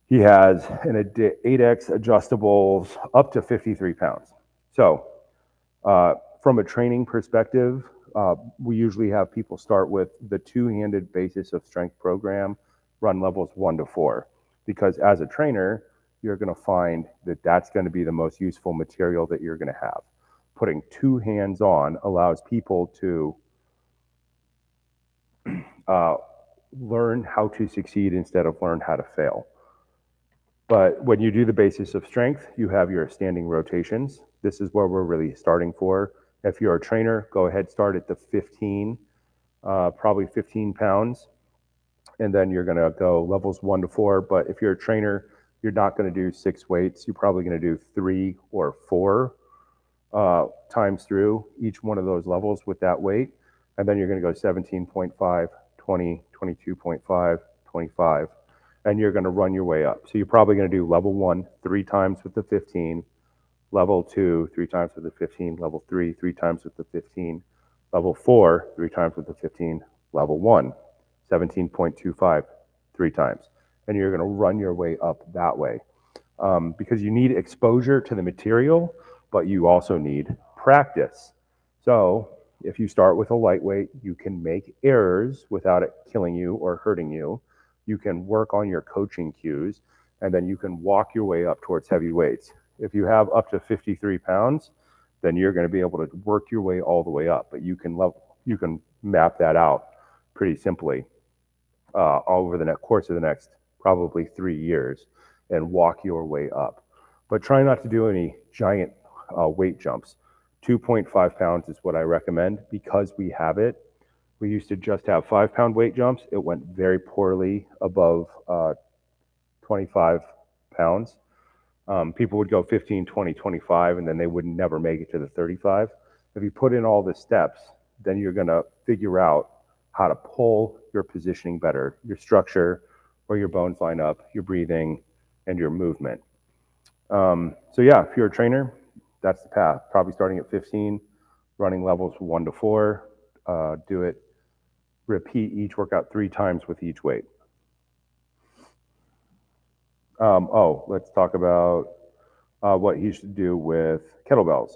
He has an 8X adjustables up to 53 pounds. So from a training perspective, we usually have people start with the two-handed basis of strength program, run levels 1 to 4, because as a trainer, you're going to find that that's going to be the most useful material that you're going to have. Putting two hands on allows people to learn how to succeed instead of learn how to fail. But when you do the basis of strength, you have your standing rotations. This is where we're really starting for. If you're a trainer, go ahead, start at the 15, probably 15 pounds. And then you're gonna go levels 1 to 4. But if you're a trainer, you're not gonna do 6 weights. You're probably gonna do 3 or 4 times through each one of those levels with that weight. And then you're gonna go 17.5, 20, 22.5, 25. And you're going to run your way up. So you're probably going to do level 1 3 times with the 15, level 2 3 times with the 15, level 3 3 times with the 15, level 4 3 times with the 15, level 1 17.25 3 times. And you're going to run your way up that way because you need exposure to the material, but you also need practice. So if you start with a lightweight, you can make errors without it killing you or hurting you. You can work on your coaching cues, and then you can walk your way up towards heavy weights. If you have up to 53 pounds, then you're going to be able to work your way all the way up. But you can map that out pretty simply over the course of the next probably 3 years and walk your way up. But try not to do any giant weight jumps. 2.5 pounds is what I recommend because we have it. We used to just have 5-pound weight jumps. It went very poorly above 25 pounds. People would go 15, 20, 25, and then they would never make it to the 35. If you put in all the steps, then you're going to figure out how to pull your positioning better, your structure, where your bones line up, your breathing, and your movement. So yeah, if you're a trainer, that's the path. Probably starting at 15, running levels 1 to 4. Do it. Repeat each workout 3 times with each weight. Let's talk about what you should do with kettlebells.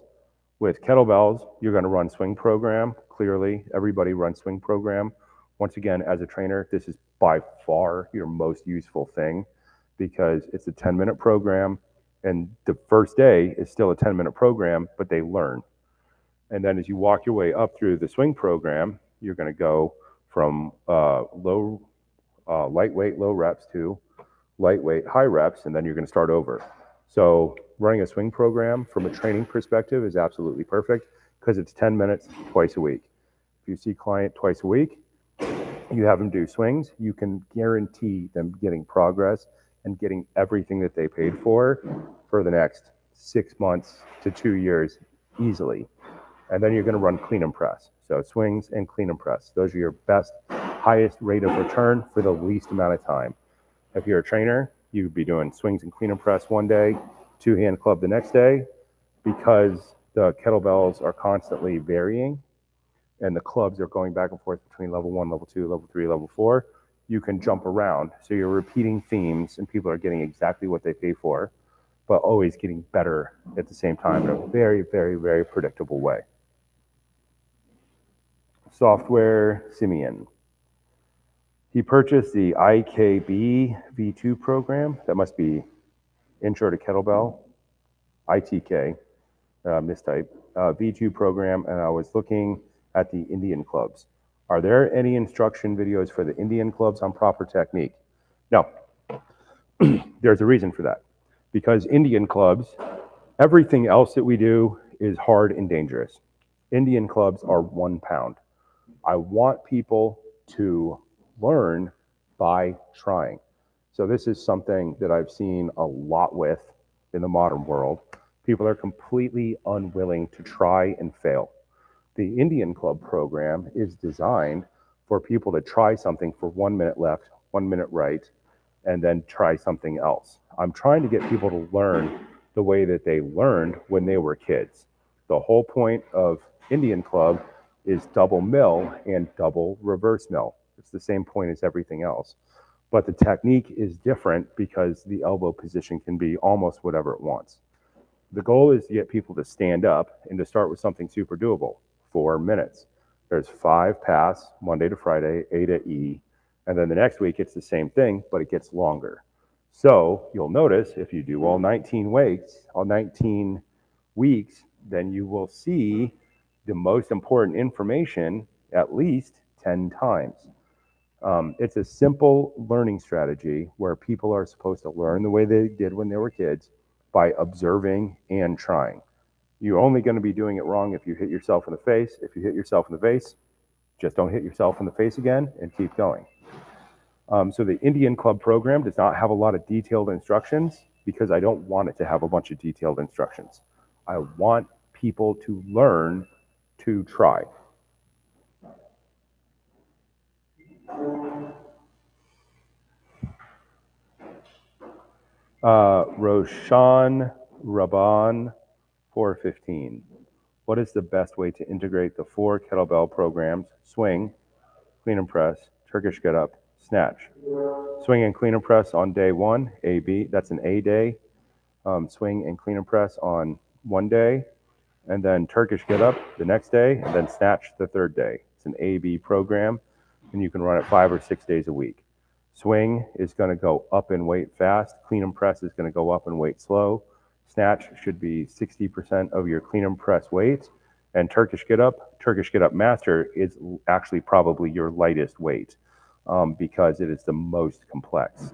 With kettlebells, you're going to run swing program. Clearly, everybody runs swing program. Once again, as a trainer, this is by far your most useful thing because it's a 10-minute program, and the first day is still a 10-minute program, but they learn. And then as you walk your way up through the swing program, you're going to go from lightweight, low reps to lightweight, high reps, and then you're going to start over. So running a swing program from a training perspective is absolutely perfect because it's 10 minutes twice a week. If you see a client twice a week, you have them do swings, you can guarantee them getting progress and getting everything that they paid for the next 6 months to 2 years easily. And then you're going to run clean and press. So swings and clean and press. Those are your best, highest rate of return for the least amount of time. If you're a trainer, you'd be doing swings and clean and press one day, 2-hand club the next day, because the kettlebells are constantly varying and the clubs are going back and forth between level 1, level 2, level 3, level 4. You can jump around. So you're repeating themes and people are getting exactly what they pay for. but always getting better at the same time in a very, very, very predictable way. Software, Simeon. He purchased the IKB V2 program. That must be Intro to Kettlebell, ITK, mistype, V2 program, and I was looking at the Indian clubs. Are there any instruction videos for the Indian clubs on proper technique? No. There's a reason for that. Because Indian clubs, everything else that we do is hard and dangerous. Indian clubs are 1 pound. I want people to learn by trying. So this is something that I've seen a lot with in the modern world. People are completely unwilling to try and fail. The Indian Club program is designed for people to try something for 1 minute left, 1 minute right, and then try something else. I'm trying to get people to learn the way that they learned when they were kids. The whole point of Indian Club is double mill and double reverse mill. It's the same point as everything else. But the technique is different because the elbow position can be almost whatever it wants. The goal is to get people to stand up and to start with something super doable, 4 minutes. There's 5 paths, Monday to Friday, A to E, and then the next week it's the same thing, but it gets longer. So you'll notice if you do all 19 weeks, then you will see the most important information at least 10 times. It's a simple learning strategy where people are supposed to learn the way they did when they were kids by observing and trying. You're only going to be doing it wrong if you hit yourself in the face. If you hit yourself in the face, just don't hit yourself in the face again and keep going. So the Indian Club program does not have a lot of detailed instructions because I don't want it to have a bunch of detailed instructions. I want people to learn to try. Roshan Raban 415. What is the best way to integrate the 4 kettlebell programs? Swing, clean and press, Turkish get up, snatch. Swing and clean and press on day 1, AB, that's an A day. Swing and clean and press on 1 day, and then Turkish get up the next day, and then snatch the 3rd day. It's an AB program, and you can run it 5 or 6 days a week. Swing is going to go up in weight fast. Clean and press is going to go up in weight slow. Snatch should be 60% of your clean and press weight. And Turkish get up master is actually probably your lightest weight because it is the most complex.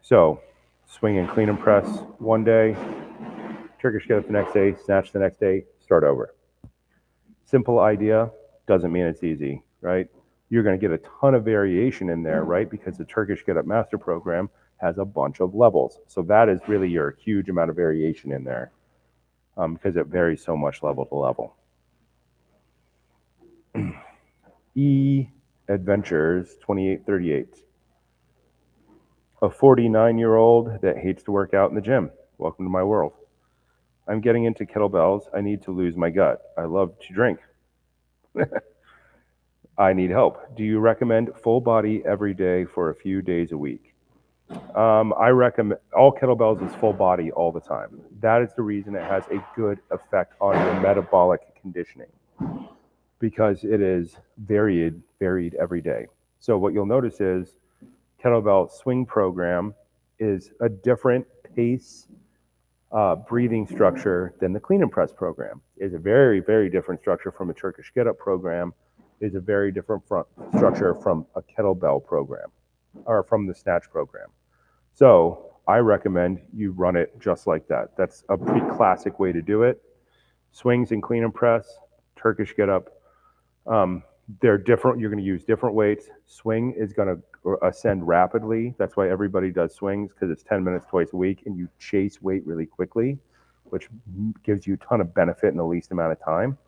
So swing and clean and press 1 day, Turkish get up the next day, snatch the next day, start over. Simple idea, doesn't mean it's easy, right? You're going to get a ton of variation in there, right? Because the Turkish Get Up Master program has a bunch of levels. So that is really your huge amount of variation in there because it varies so much level to level. E Adventures 2838. A 49-year-old that hates to work out in the gym. Welcome to my world. I'm getting into kettlebells. I need to lose my gut. I love to drink. I need help. Do you recommend full body every day for a few days a week? I recommend all kettlebells is full body all the time. That is the reason it has a good effect on your metabolic conditioning because it is varied every day. So what you'll notice is kettlebell swing program is a different pace breathing structure than the clean and press program. It's a very, very different structure from a Turkish get up program. Is a very different structure from a kettlebell program or from the snatch program. So I recommend you run it just like that. That's a pretty classic way to do it. Swings and clean and press, Turkish get up. They're different. You're going to use different weights. Swing is going to ascend rapidly. That's why everybody does swings because it's 10 minutes twice a week and you chase weight really quickly, which gives you a ton of benefit in the least amount of time.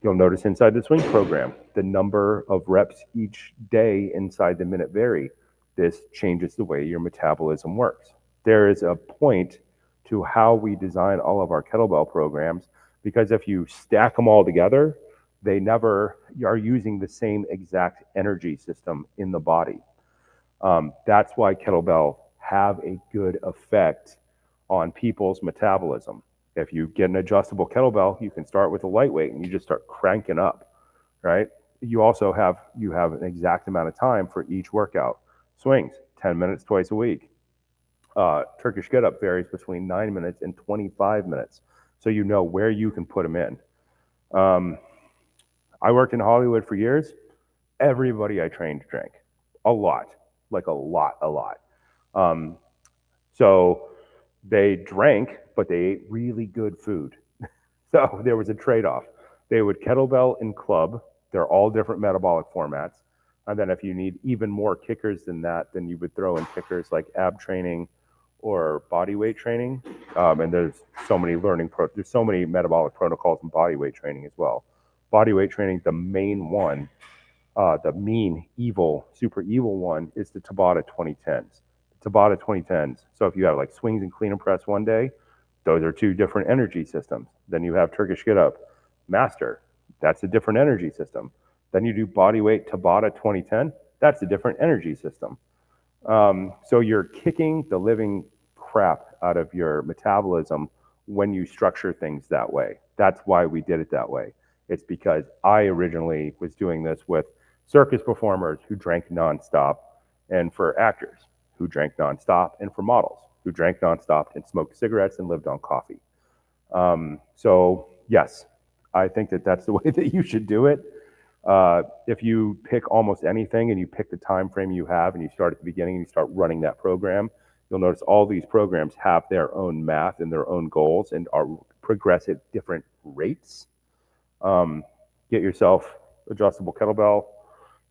You'll notice inside the swing program, the number of reps each day inside the minute vary. This changes the way your metabolism works. There is a point to how we design all of our kettlebell programs because if you stack them all together, they never are using the same exact energy system in the body. That's why kettlebell have a good effect on people's metabolism. If you get an adjustable kettlebell, you can start with a lightweight and you just start cranking up, right? You also have an exact amount of time for each workout. Swings, 10 minutes twice a week. Turkish get-up varies between 9 minutes and 25 minutes, so you know where you can put them in. I worked in Hollywood for years. Everybody I trained drank a lot, like a lot. So they drank, but they ate really good food. So there was a trade-off. They would kettlebell and club. They're all different metabolic formats. And then if you need even more kickers than that, then you would throw in kickers like ab training or bodyweight training. And there's so many there's so many metabolic protocols in bodyweight training as well. Bodyweight training, the main one, the mean, evil, super evil one is the Tabata 2010s. The Tabata 2010s. So if you have like swings and clean and press one day, those are two different energy systems. Then you have Turkish get up, master. That's a different energy system. Then you do bodyweight Tabata 2010. That's a different energy system. So you're kicking the living crap out of your metabolism when you structure things that way. That's why we did it that way. It's because I originally was doing this with circus performers who drank nonstop, and for actors who drank nonstop, and for models who drank nonstop and smoked cigarettes and lived on coffee. So yes, I think that that's the way that you should do it. If you pick almost anything and you pick the time frame you have and you start at the beginning and you start running that program, you'll notice all these programs have their own math and their own goals and progress at different rates. Get yourself adjustable kettlebell,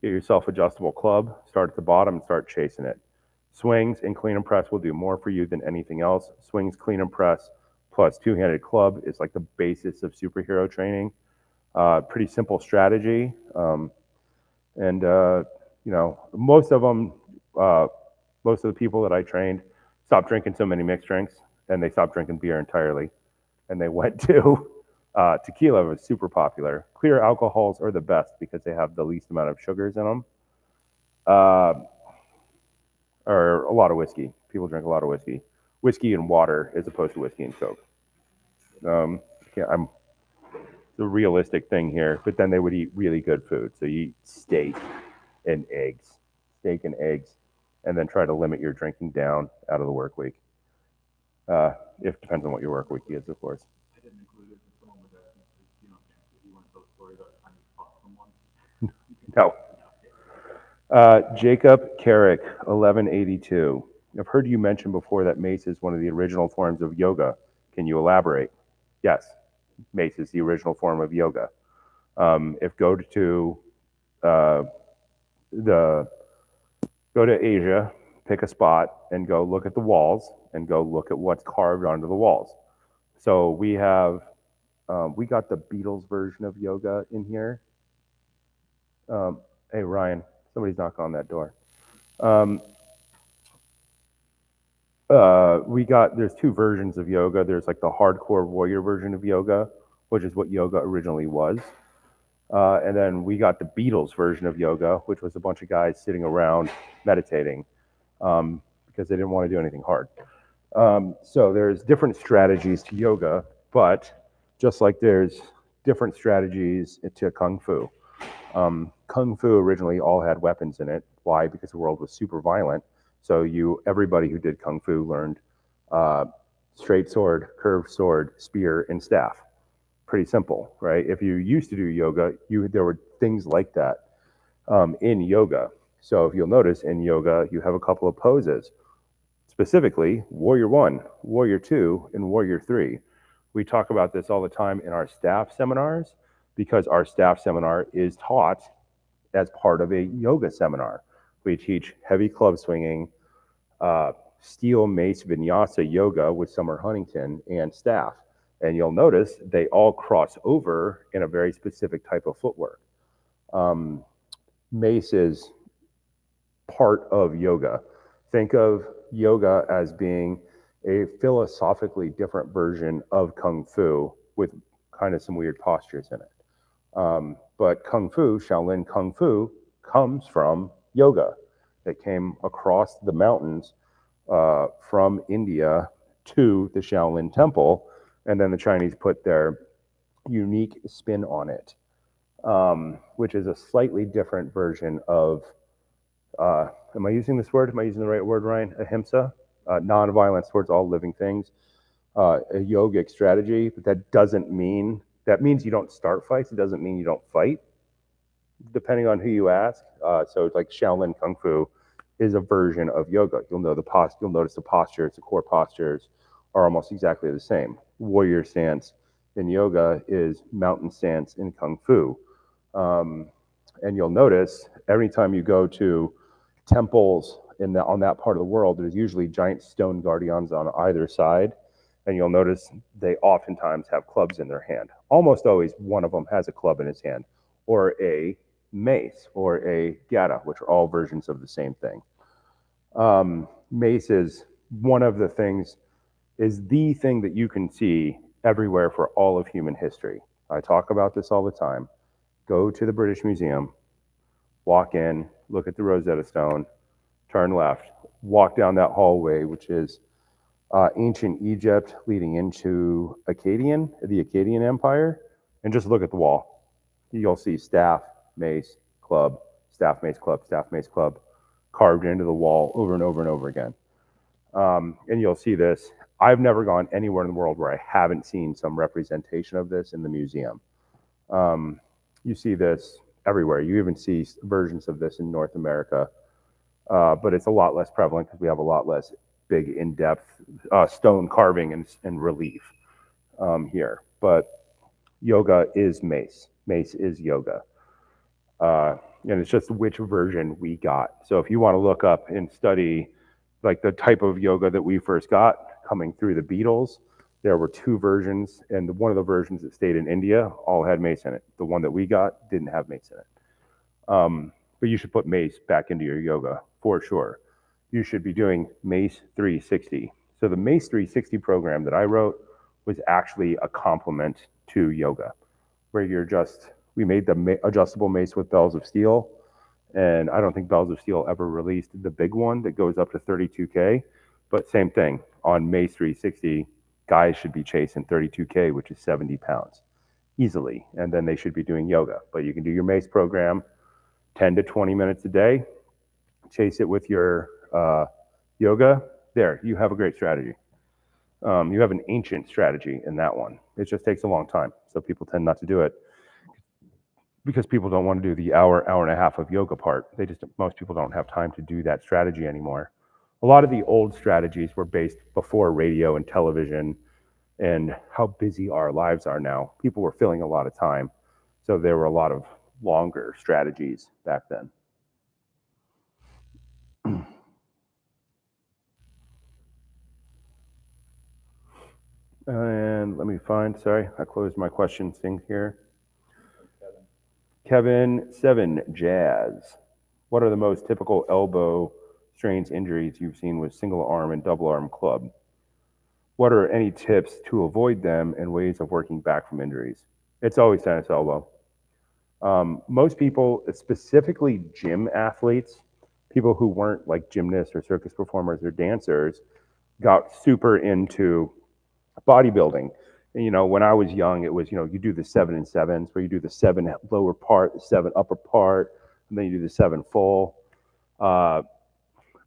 get yourself adjustable club, start at the bottom and start chasing it. Swings and clean and press will do more for you than anything else. Swings, clean and press, plus two-handed club is like the basis of superhero training. Pretty simple strategy. Most of the people that I trained stopped drinking so many mixed drinks and they stopped drinking beer entirely. And they went to tequila was super popular. Clear alcohols are the best because they have the least amount of sugars in them. Or a lot of whiskey. People drink a lot of whiskey. Whiskey and water as opposed to whiskey and Coke. I'm the realistic thing here, but then they would eat really good food. So you eat steak and eggs, and then try to limit your drinking down out of the work week. If depends on what your work week is, of course. I didn't include it, but someone would ask me, if you want to tell a story about the time you fought someone. No. Jacob Carrick, 1182. I've heard you mention before that Mace is one of the original forms of yoga. Can you elaborate? Yes, Mace is the original form of yoga. Go to Asia, pick a spot, and go look at the walls, and go look at what's carved onto the walls. So we got the Beatles version of yoga in here. Hey Ryan, somebody's knocking on that door. There's two versions of yoga. There's like the hardcore warrior version of yoga, which is what yoga originally was. And then we got the Beatles version of yoga, which was a bunch of guys sitting around meditating because they didn't want to do anything hard. So there's different strategies to yoga, but just like there's different strategies to Kung Fu. Kung Fu originally all had weapons in it. Why? Because the world was super violent. So everybody who did Kung Fu learned straight sword, curved sword, spear, and staff. Pretty simple, right? If you used to do yoga, there were things like that in yoga. So if you'll notice in yoga, you have a couple of poses, specifically Warrior 1, Warrior 2, and Warrior 3. We talk about this all the time in our staff seminars because our staff seminar is taught as part of a yoga seminar. We teach heavy club swinging, steel mace vinyasa yoga with Summer Huntington, and staff. And you'll notice they all cross over in a very specific type of footwork. Mace is part of yoga. Think of yoga as being a philosophically different version of Kung Fu with kind of some weird postures in it. But Kung Fu, Shaolin Kung Fu, comes from yoga. It came across the mountains from India to the Shaolin Temple, and then the Chinese put their unique spin on it, which is a slightly different version of, am I using this word? Am I using the right word, Ryan? Ahimsa, nonviolence towards all living things, a yogic strategy, but that means you don't start fights. It doesn't mean you don't fight, depending on who you ask. So like Shaolin Kung Fu is a version of yoga. You'll notice the postures, the core postures are almost exactly the same. Warrior stance in yoga is mountain stance in Kung Fu. And you'll notice every time you go to temples on that part of the world, there's usually giant stone guardians on either side. And you'll notice they oftentimes have clubs in their hand. Almost always one of them has a club in his hand, or a mace, or a gata, which are all versions of the same thing. Mace is the thing that you can see everywhere for all of human history. I talk about this all the time. Go to the British Museum, walk in, look at the Rosetta Stone, turn left, walk down that hallway, which is ancient Egypt leading into the Akkadian Empire, and just look at the wall. You'll see staff, mace, club, staff, mace, club, staff, mace, club, carved into the wall over and over and over again. And you'll see this. I've never gone anywhere in the world where I haven't seen some representation of this in the museum. You see this everywhere. You even see versions of this in North America, but it's a lot less prevalent because we have a lot less big, in-depth stone carving and relief here. But yoga is mace. Mace is yoga. And it's just which version we got. So if you want to look up and study like the type of yoga that we first got coming through the Beatles, there were two versions, and one of the versions that stayed in India all had mace in it. The one that we got didn't have mace in it. But you should put mace back into your yoga for sure. You should be doing Mace 360. So the Mace 360 program that I wrote was actually a complement to yoga, where we made the adjustable mace with bells of steel. And I don't think Bells of Steel ever released the big one that goes up to 32K, but same thing. On Mace 360, guys should be chasing 32K, which is 70 pounds easily. And then they should be doing yoga. But you can do your Mace program 10 to 20 minutes a day, chase it with your yoga. There, you have a great strategy. You have an ancient strategy in that one. It just takes a long time. So people tend not to do it because people don't want to do the hour and a half of yoga part. Most people don't have time to do that strategy anymore. A lot of the old strategies were based before radio and television and how busy our lives are now. People were filling a lot of time. So there were a lot of longer strategies back then. And let me sorry, I closed my question thing here. Kevin 7 Jazz. What are the most typical elbow strains injuries you've seen with single arm and double arm club? What are any tips to avoid them and ways of working back from injuries? It's always tennis elbow. Most people, specifically gym athletes, people who weren't like gymnasts or circus performers or dancers, got super into bodybuilding. And, when I was young, it was, you do the 7 and 7s, where you do the 7 lower part, the 7 upper part, and then you do the 7 full.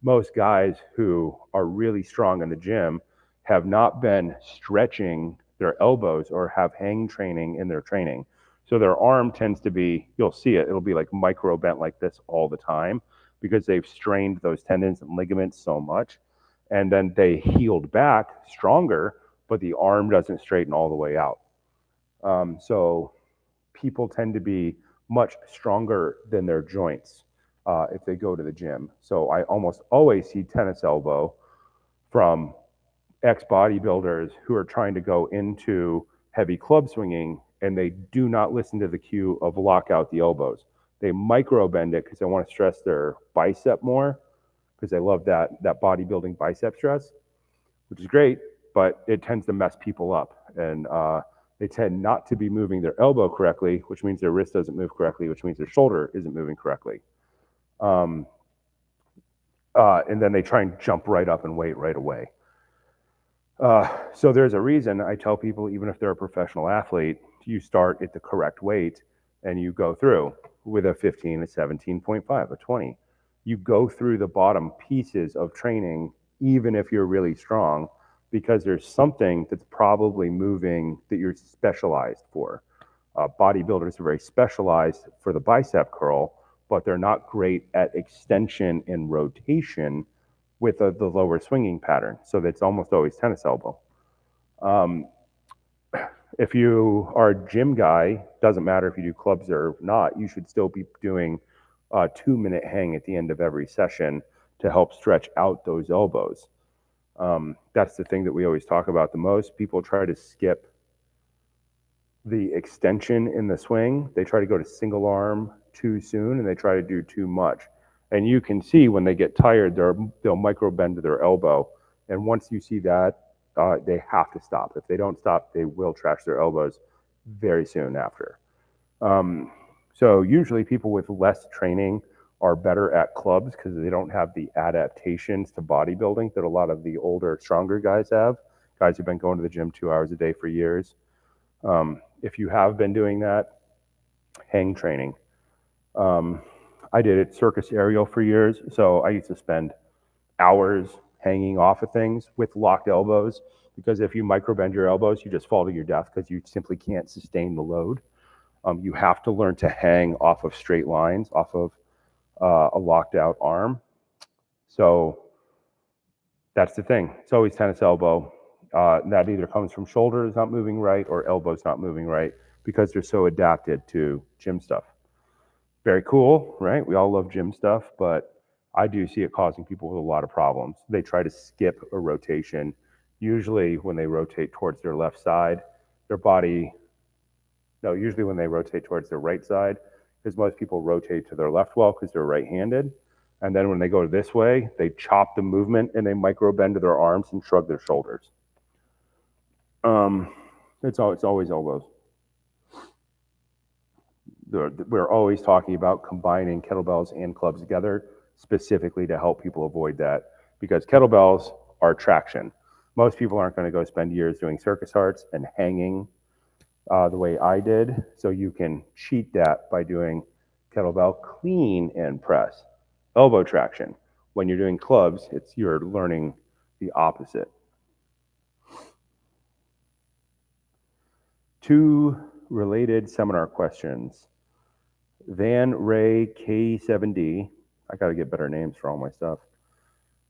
Most guys who are really strong in the gym have not been stretching their elbows or have hang training in their training. So their arm tends to be, you'll see it, it'll be like micro bent like this all the time because they've strained those tendons and ligaments so much. And then they healed back stronger, but the arm doesn't straighten all the way out. So people tend to be much stronger than their joints if they go to the gym. So I almost always see tennis elbow from ex-bodybuilders who are trying to go into heavy club swinging, and they do not listen to the cue of lock out the elbows. They micro bend it because they want to stress their bicep more because they love that bodybuilding bicep stress, which is great, but it tends to mess people up. And they tend not to be moving their elbow correctly, which means their wrist doesn't move correctly, which means their shoulder isn't moving correctly. And then they try and jump right up and weight right away. So there's a reason I tell people, even if they're a professional athlete, you start at the correct weight and you go through with a 15, a 17.5, a 20. You go through the bottom pieces of training, even if you're really strong, because there's something that's probably moving that you're specialized for. Bodybuilders are very specialized for the bicep curl, but they're not great at extension and rotation with the lower swinging pattern. So that's almost always tennis elbow. If you are a gym guy, doesn't matter if you do clubs or not, you should still be doing a 2-minute hang at the end of every session to help stretch out those elbows. That's the thing that we always talk about the most. People try to skip the extension in the swing. They try to go to single arm too soon and they try to do too much. And you can see when they get tired, they'll micro bend to their elbow. And once you see that, they have to stop. If they don't stop, they will trash their elbows very soon after. So usually people with less training are better at clubs because they don't have the adaptations to bodybuilding that a lot of the older, stronger guys have. Guys who've been going to the gym 2 hours a day for years. If you have been doing that, hang training. I did it circus aerial for years, so I used to spend hours hanging off of things with locked elbows, because if you microbend your elbows, you just fall to your death because you simply can't sustain the load. You have to learn to hang off of straight lines, off of a locked out arm. So that's the thing. It's always tennis elbow. That either comes from shoulders not moving right or elbows not moving right because they're so adapted to gym stuff. Very cool, right? We all love gym stuff, but I do see it causing people with a lot of problems. They try to skip a rotation. Usually when they rotate towards their left side, their body, no, usually when they rotate towards their right side, because most people rotate to their left well because they're right-handed. And then when they go this way, they chop the movement and they micro bend to their arms and shrug their shoulders. It's always elbows. We're always talking about combining kettlebells and clubs together specifically to help people avoid that, because kettlebells are traction. Most people aren't going to go spend years doing circus arts and hanging the way I did. So you can cheat that by doing kettlebell clean and press. Elbow traction. When you're doing clubs, you're learning the opposite. 2 related seminar questions. Van Ray K7D. I got to get better names for all my stuff.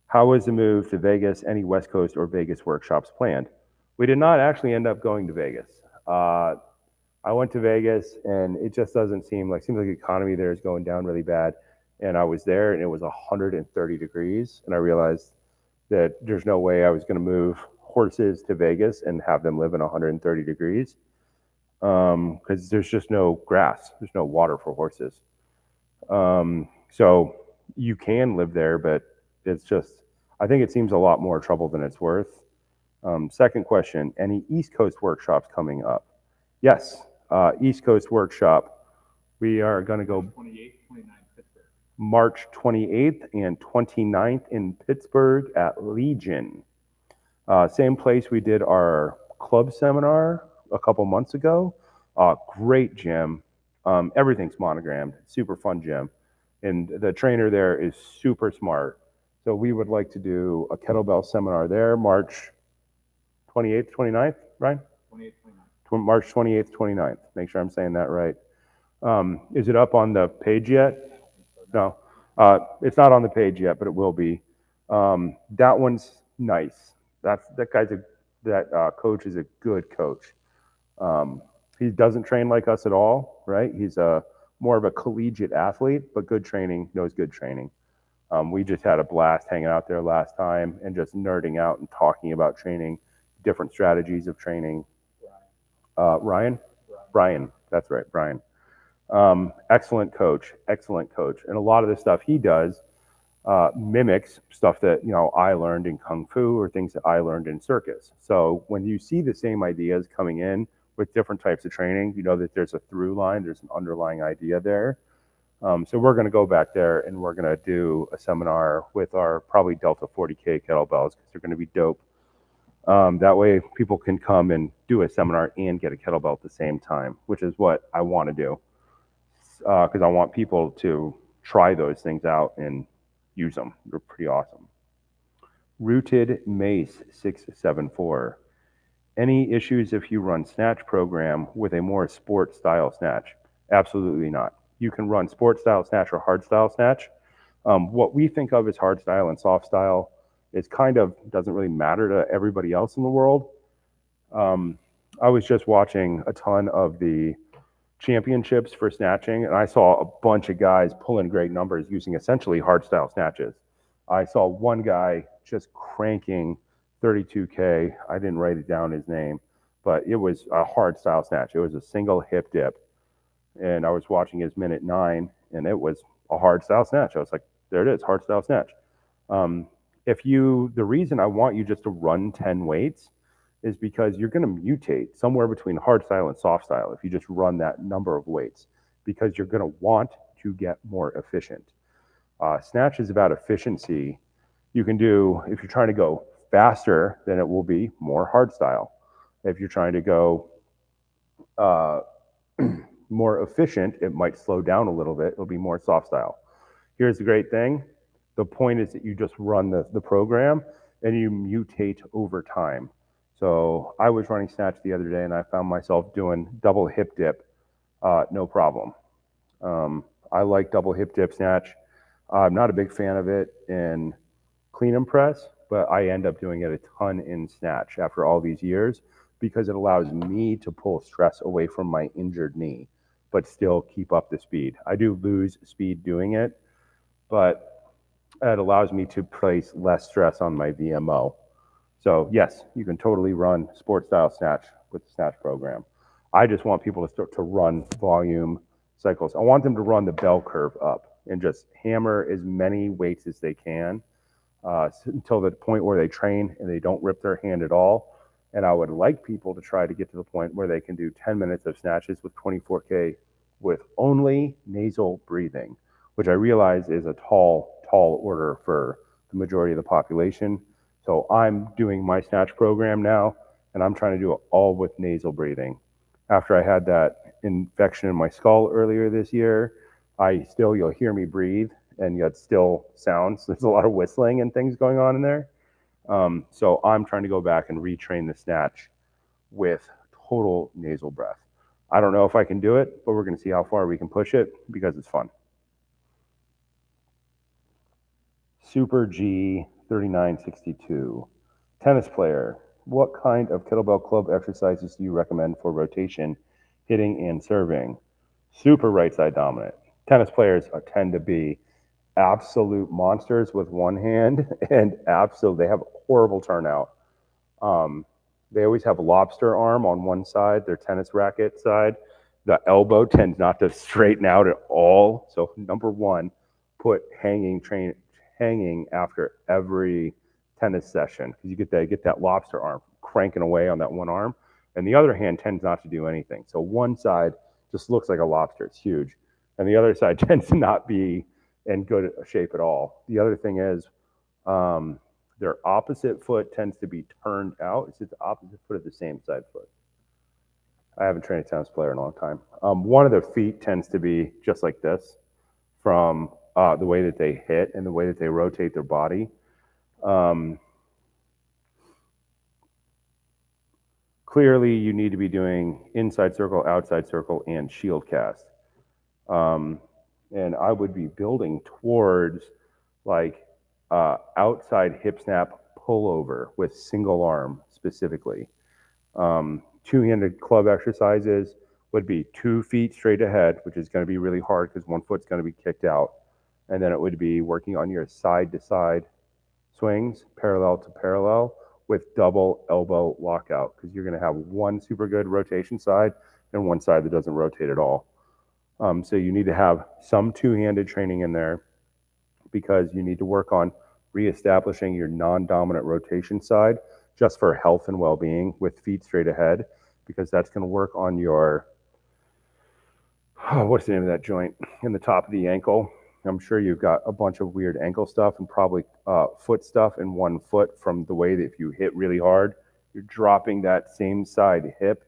How was the move to Vegas? Any West Coast or Vegas workshops planned? We did not actually end up going to Vegas. I went to Vegas and it just doesn't seems like the economy there is going down really bad. And I was there and it was 130 degrees. And I realized that there's no way I was going to move horses to Vegas and have them live in 130 degrees. Because there's just no grass, there's no water for horses. So you can live there, but it's just, I think it seems a lot more trouble than it's worth. Second question, any East Coast workshops coming up? Yes, East Coast workshop. We are going to go 28th, 29th, Pittsburgh. March 28th and 29th in Pittsburgh at Legion. Same place we did our club seminar a couple months ago. Great gym. Everything's monogrammed. Super fun gym. And the trainer there is super smart. So we would like to do a kettlebell seminar there March 28th, 29th, right? 28th, 29th. March 28th, 29th. Make sure I'm saying that right. Is it up on the page yet? No. It's not on the page yet, but it will be. That one's nice. That coach is a good coach. He doesn't train like us at all, right? He's more of a collegiate athlete, but good training, knows good training. We just had a blast hanging out there last time and just nerding out and talking about training, different strategies of training. Ryan? Brian, that's right, Brian. Excellent coach. And a lot of the stuff he does mimics stuff that I learned in Kung Fu or things that I learned in circus. So when you see the same ideas coming in with different types of training, you know that there's a through line, there's an underlying idea there. So we're going to go back there and we're going to do a seminar with our probably Delta 40K kettlebells because they're going to be dope. That way people can come and do a seminar and get a kettlebell at the same time, which is what I want to do. Because I want people to try those things out and use them. They're pretty awesome. Rooted Mace 674. Any issues if you run Snatch program with a more sport style Snatch? Absolutely not. You can run sport style Snatch or hard style Snatch. What we think of as hard style and soft style is kind of doesn't really matter to everybody else in the world. I was just watching a ton of the championships for snatching, and I saw a bunch of guys pulling great numbers using essentially hard style snatches. I saw one guy just cranking 32K. I didn't write it down his name, but it was a hard style snatch. It was a single hip dip, and I was watching his minute 9, and it was a hard style snatch. I was like, there it is, hard style snatch. The reason I want you just to run 10 weights is because you're going to mutate somewhere between hard style and soft style if you just run that number of weights, because you're going to want to get more efficient. Snatch is about efficiency. You can do, if you're trying to go faster, then it will be more hard style. If you're trying to go more efficient, it might slow down a little bit. It'll be more soft style. Here's the great thing. The point is that you just run the program and you mutate over time. So I was running Snatch the other day and I found myself doing double hip dip, no problem. I like double hip dip Snatch. I'm not a big fan of it in clean and press, but I end up doing it a ton in Snatch after all these years because it allows me to pull stress away from my injured knee, but still keep up the speed. I do lose speed doing it, but it allows me to place less stress on my VMO. So yes, you can totally run sport style Snatch with the Snatch program. I just want people to start to run volume cycles. I want them to run the bell curve up and just hammer as many weights as they can until the point where they train and they don't rip their hand at all. And I would like people to try to get to the point where they can do 10 minutes of snatches with 24K with only nasal breathing, which I realize is a tall order for the majority of the population. So I'm doing my Snatch program now, and I'm trying to do it all with nasal breathing. After I had that infection in my skull earlier this year, you'll hear me breathe, and yet still sounds. There's a lot of whistling and things going on in there. So I'm trying to go back and retrain the Snatch with total nasal breath. I don't know if I can do it, but we're going to see how far we can push it because it's fun. Super G 3962. Tennis player. What kind of kettlebell club exercises do you recommend for rotation, hitting, and serving? Super right side dominant. Tennis players tend to be absolute monsters with one hand, and they have horrible turnout. They always have a lobster arm on one side, their tennis racket side. The elbow tends not to straighten out at all. So number one, put hanging after every tennis session, because you get that lobster arm cranking away on that one arm, and the other hand tends not to do anything. So one side just looks like a lobster. It's huge. And the other side tends to not be in good shape at all. The other thing is their opposite foot tends to be turned out. It's the opposite foot of the same side foot. I haven't trained a tennis player in a long time. One of their feet tends to be just like this from the way that they hit and the way that they rotate their body. Clearly, you need to be doing inside circle, outside circle, and shield cast. And I would be building towards like outside hip snap pullover with single arm specifically. Two-handed club exercises would be 2 feet straight ahead, which is going to be really hard because one foot's going to be kicked out. And then it would be working on your side-to-side swings, parallel to parallel, with double elbow lockout, because you're going to have one super good rotation side and one side that doesn't rotate at all. So you need to have some two-handed training in there because you need to work on reestablishing your non-dominant rotation side just for health and well-being with feet straight ahead, because that's going to work on your, what's the name of that joint in the top of the ankle? I'm sure you've got a bunch of weird ankle stuff and probably foot stuff in one foot from the way that if you hit really hard, you're dropping that same side hip,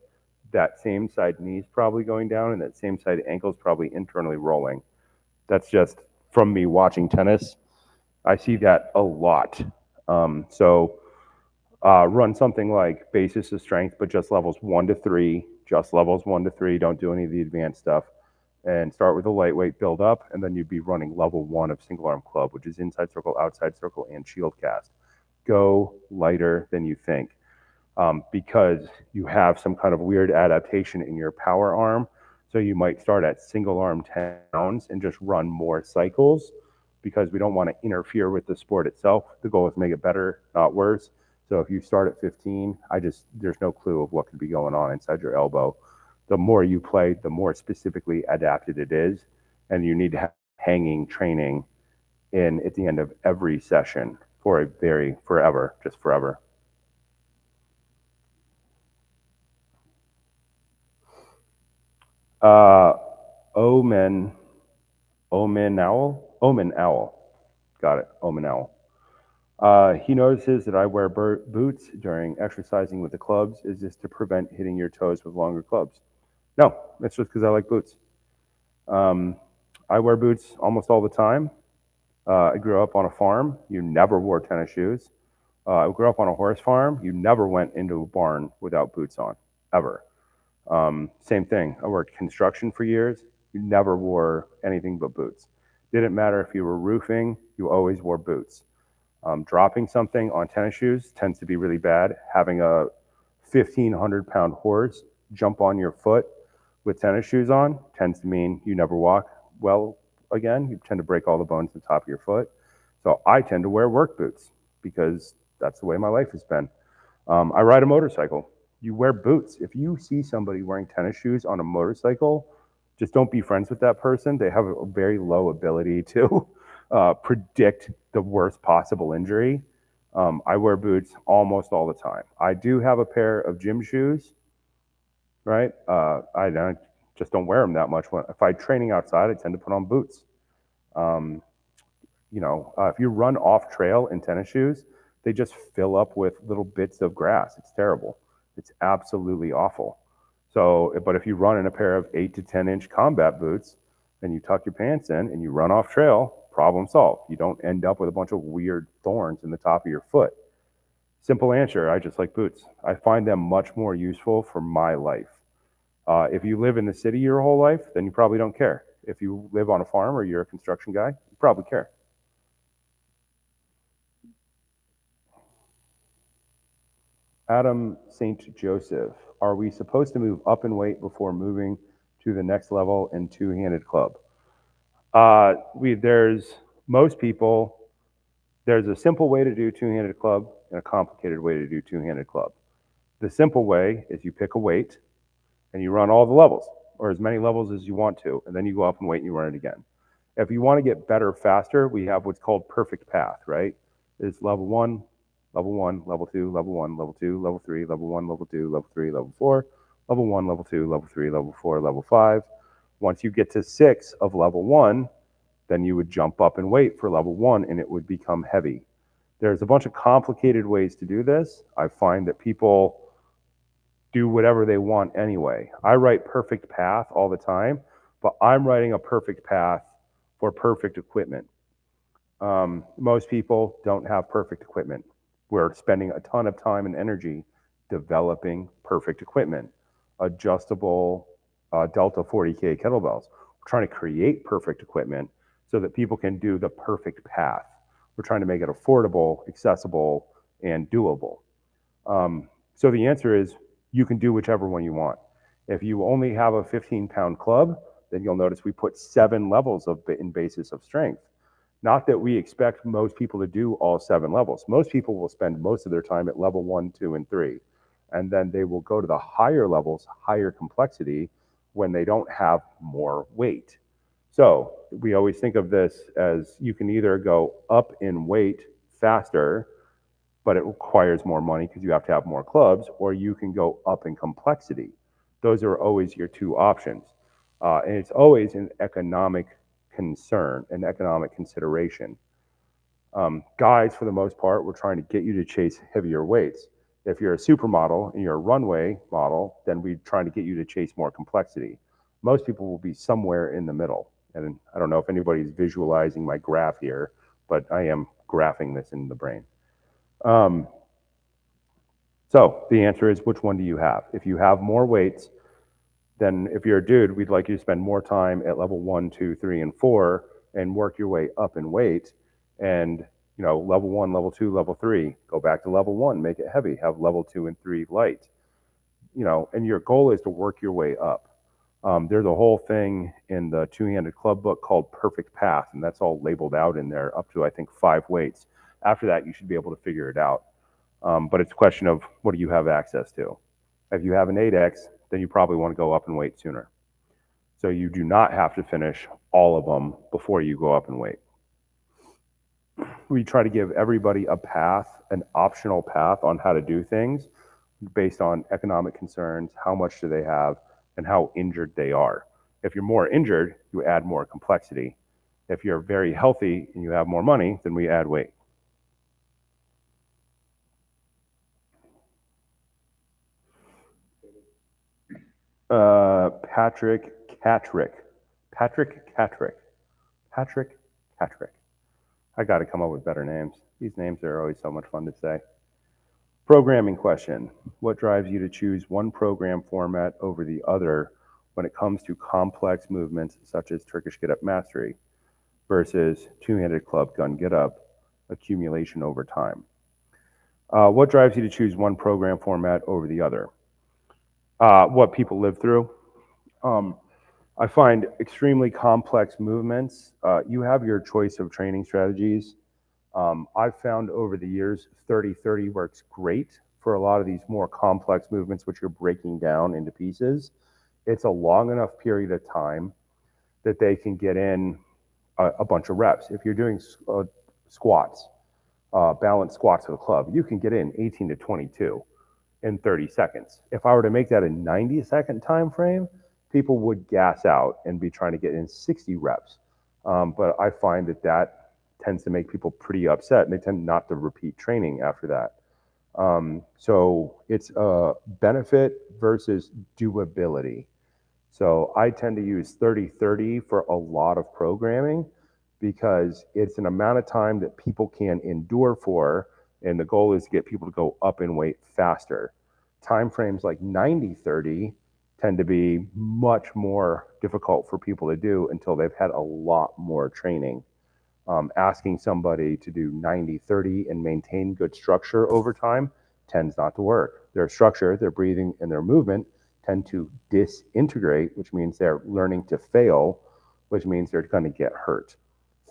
that same side knee's probably going down, and that same side ankle's probably internally rolling. That's just from me watching tennis. I see that a lot. Run something like basis of strength, but just levels 1 to 3, just levels 1 to 3. Don't do any of the advanced stuff. And start with a lightweight build up, and then you'd be running level 1 of single arm club, which is inside circle, outside circle, and shield cast. Go lighter than you think, because you have some kind of weird adaptation in your power arm. So you might start at single arm 10 pounds and just run more cycles, because we don't want to interfere with the sport itself. The goal is to make it better, not worse. So if you start at 15, there's no clue of what could be going on inside your elbow. The more you play, the more specifically adapted it is, and you need to have hanging training in at the end of every session for forever, just forever. Omen Owl. Got it. Omen Owl. He notices that I wear boots during exercising with the clubs. Is this to prevent hitting your toes with longer clubs? No, it's just because I like boots. I wear boots almost all the time. I grew up on a farm. You never wore tennis shoes. I grew up on a horse farm. You never went into a barn without boots on, ever. Same thing. I worked construction for years. You never wore anything but boots. Didn't matter if you were roofing, you always wore boots. Dropping something on tennis shoes tends to be really bad. Having a 1,500-pound horse jump on your foot with tennis shoes on tends to mean you never walk well again. You tend to break all the bones at the top of your foot. So I tend to wear work boots because that's the way my life has been. I ride a motorcycle. You wear boots. If you see somebody wearing tennis shoes on a motorcycle, just don't be friends with that person. They have a very low ability to predict the worst possible injury. I wear boots almost all the time. I do have a pair of gym shoes, right? I just don't wear them that much. If I'm training outside, I tend to put on boots. If you run off trail in tennis shoes, they just fill up with little bits of grass. It's terrible. It's absolutely awful. So, but if you run in a pair of 8 to 10 inch combat boots, and you tuck your pants in and you run off trail, problem solved. You don't end up with a bunch of weird thorns in the top of your foot. Simple answer, I just like boots. I find them much more useful for my life. If you live in the city your whole life, then you probably don't care. If you live on a farm or you're a construction guy, you probably care. Adam St. Joseph, are we supposed to move up in weight before moving to the next level in two-handed club? There's a simple way to do two-handed club and a complicated way to do two-handed club. The simple way is you pick a weight and you run all the levels, or as many levels as you want to, and then you go up in weight and you run it again. If you want to get better faster, we have what's called perfect path, right? It's level 1, level 1, level 2, level 1, level 2, level 3, level 1, level 2, level 3, level 4, level 1, level 2, level 3, level 4, level 5. Once you get to 6 of level 1, then you would jump up and weight for level 1 and it would become heavy. There's a bunch of complicated ways to do this. I find that people do whatever they want anyway. I write perfect path all the time, but I'm writing a perfect path for perfect equipment. Most people don't have perfect equipment. We're spending a ton of time and energy developing perfect equipment. Adjustable Delta 40K kettlebells. We're trying to create perfect equipment so that people can do the perfect path. We're trying to make it affordable, accessible, and doable. So the answer is you can do whichever one you want. If you only have a 15-pound club, then you'll notice we put 7 levels in basis of strength. Not that we expect most people to do all 7 levels. Most people will spend most of their time at level 1, 2, and 3. And then they will go to the higher levels, higher complexity, when they don't have more weight. So we always think of this as you can either go up in weight faster, but it requires more money because you have to have more clubs, or you can go up in complexity. Those are always your 2 options. And it's always an economic concern, an economic consideration. Guys, for the most part, we're trying to get you to chase heavier weights. If you're a supermodel and you're a runway model, then we're trying to get you to chase more complexity. Most people will be somewhere in the middle. And I don't know if anybody's visualizing my graph here, but I am graphing this in the brain. So the answer is, which one do you have? If you have more weights, then if you're a dude, we'd like you to spend more time at level 1, 2, 3, and 4 and work your way up in weight. And level 1, level 2, level 3, go back to level 1, make it heavy, have level 2 and 3 light. And your goal is to work your way up. There's a whole thing in the two-handed club book called Perfect Path, and that's all labeled out in there up to, I think, 5 weights. After that, you should be able to figure it out. But it's a question of what do you have access to. If you have an 8X, then you probably want to go up in weight sooner. So you do not have to finish all of them before you go up in weight. We try to give everybody a path, an optional path on how to do things based on economic concerns, how much do they have, and how injured they are. If you're more injured, you add more complexity. If you're very healthy and you have more money, then we add weight. Patrick Catrick. I got to come up with better names. These names are always so much fun to say. Programming question. What drives you to choose one program format over the other when it comes to complex movements such as Turkish get-up mastery versus two-handed club gun get-up accumulation over time? What drives you to choose one program format over the other? What people live through. I find extremely complex movements. You have your choice of training strategies. I've found over the years 30-30 works great for a lot of these more complex movements, which you're breaking down into pieces. It's a long enough period of time that they can get in a bunch of reps. If you're doing squats, balanced squats for the club, you can get in 18 to 22 in 30 seconds. If I were to make that a 90-second time frame, people would gas out and be trying to get in 60 reps. But I find that tends to make people pretty upset, and they tend not to repeat training after that. So it's a benefit versus doability. So I tend to use 30-30 for a lot of programming because it's an amount of time that people can endure for, and the goal is to get people to go up in weight faster. Time frames like 90-30 tend to be much more difficult for people to do until they've had a lot more training. Asking somebody to do 90-30 and maintain good structure over time tends not to work. Their structure, their breathing, and their movement tend to disintegrate, which means they're learning to fail, which means they're going to get hurt.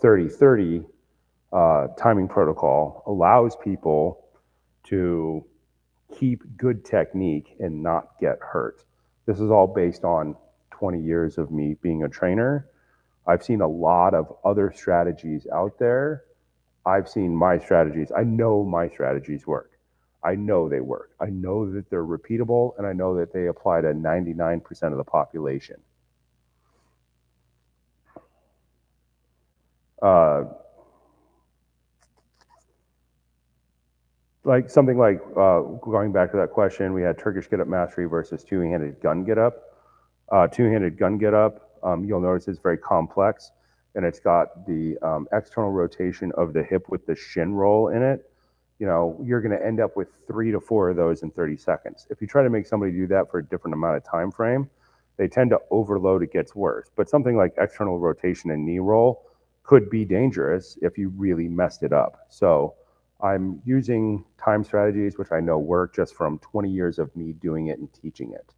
30-30 timing protocol allows people to keep good technique and not get hurt. This is all based on 20 years of me being a trainer. I've seen a lot of other strategies out there. I've seen my strategies. I know my strategies work. I know they work. I know that they're repeatable, and I know that they apply to 99% of the population. Going back to that question, we had Turkish get-up mastery versus two-handed gun get-up. Two-handed gun get-up, you'll notice it's very complex, and it's got the external rotation of the hip with the shin roll in it. You're going to end up with 3 to 4 of those in 30 seconds. If you try to make somebody do that for a different amount of time frame, they tend to overload, it gets worse. But something like external rotation and knee roll could be dangerous if you really messed it up. So I'm using time strategies, which I know work just from 20 years of me doing it and teaching it.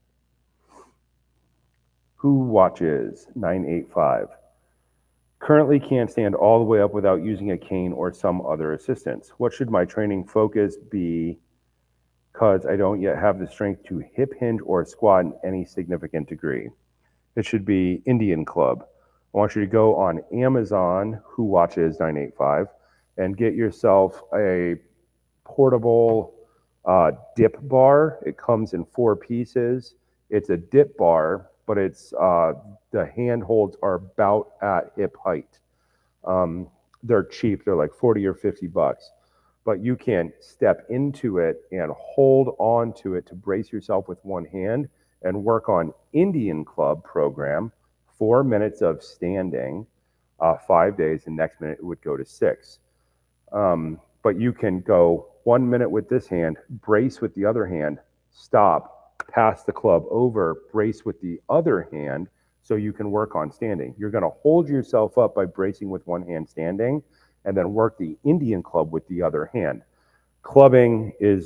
Who watches 985? Currently can't stand all the way up without using a cane or some other assistance. What should my training focus be? Because I don't yet have the strength to hip hinge or squat in any significant degree. It should be Indian Club. I want you to go on Amazon, Who Watches 985, and get yourself a portable dip bar. It comes in 4 pieces. It's a dip bar, but it's the handholds are about at hip height. They're cheap. They're like $40 or $50. but you can step into it and hold on to it to brace yourself with one hand and work on Indian club program, 4 minutes of standing, 5 days, and next minute it would go to 6. But you can go 1 minute with this hand, brace with the other hand, stop, pass the club over, brace with the other hand, so you can work on standing. You're going to hold yourself up by bracing with one hand standing, and then work the Indian club with the other hand. Clubbing it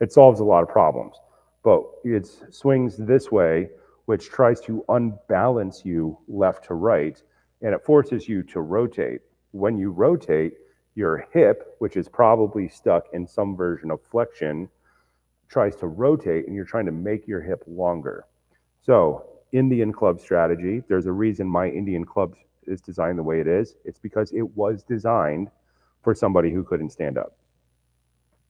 solves a lot of problems, but it swings this way, which tries to unbalance you left to right, and it forces you to rotate. When you rotate, your hip, which is probably stuck in some version of flexion, tries to rotate, and you're trying to make your hip longer. So, Indian club strategy, there's a reason my Indian club is designed the way it is. It's because it was designed for somebody who couldn't stand up.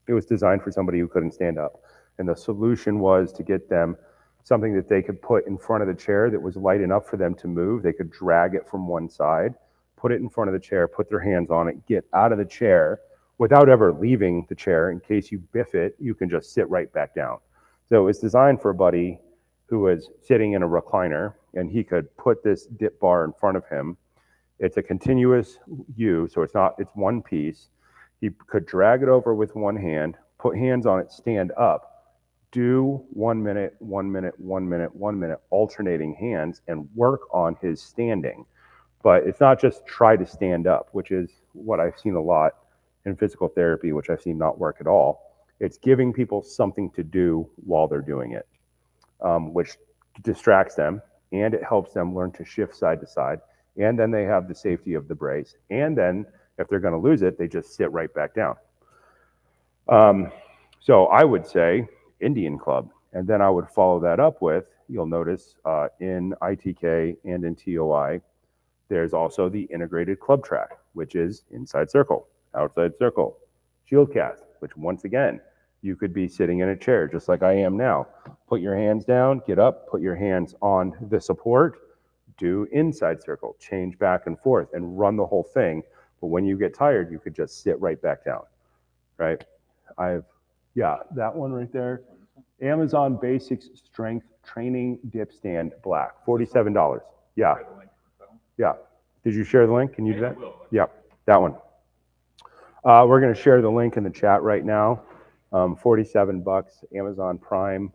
It was designed for somebody who couldn't stand up. And the solution was to get them something that they could put in front of the chair that was light enough for them to move. They could drag it from one side, put it in front of the chair, put their hands on it, get out of the chair without ever leaving the chair. In case you biff it, you can just sit right back down. So it was designed for a buddy who was sitting in a recliner, and he could put this dip bar in front of him. It's a continuous U, so it's one piece. He could drag it over with one hand, put hands on it, stand up, do 1 minute, 1 minute, 1 minute, 1 minute, alternating hands, and work on his standing. But it's not just try to stand up, which is what I've seen a lot in physical therapy, which I've seen not work at all. It's giving people something to do while they're doing it, which distracts them, and it helps them learn to shift side to side. And then they have the safety of the brace. And then if they're going to lose it, they just sit right back down. So I would say Indian club. And then I would follow that up with, you'll notice in ITK and in TOI, there's also the integrated club track, which is inside circle, outside circle, shield cast, which once again, you could be sitting in a chair just like I am now. Put your hands down, get up, put your hands on the support, do inside circle, change back and forth, and run the whole thing. But when you get tired, you could just sit right back down, right? That one right there. Amazon Basics Strength Training Dip Stand Black, $47. Yeah. Yeah. Did you share the link? Can you do that? Yeah, that one. We're going to share the link in the chat right now. $47, Amazon Prime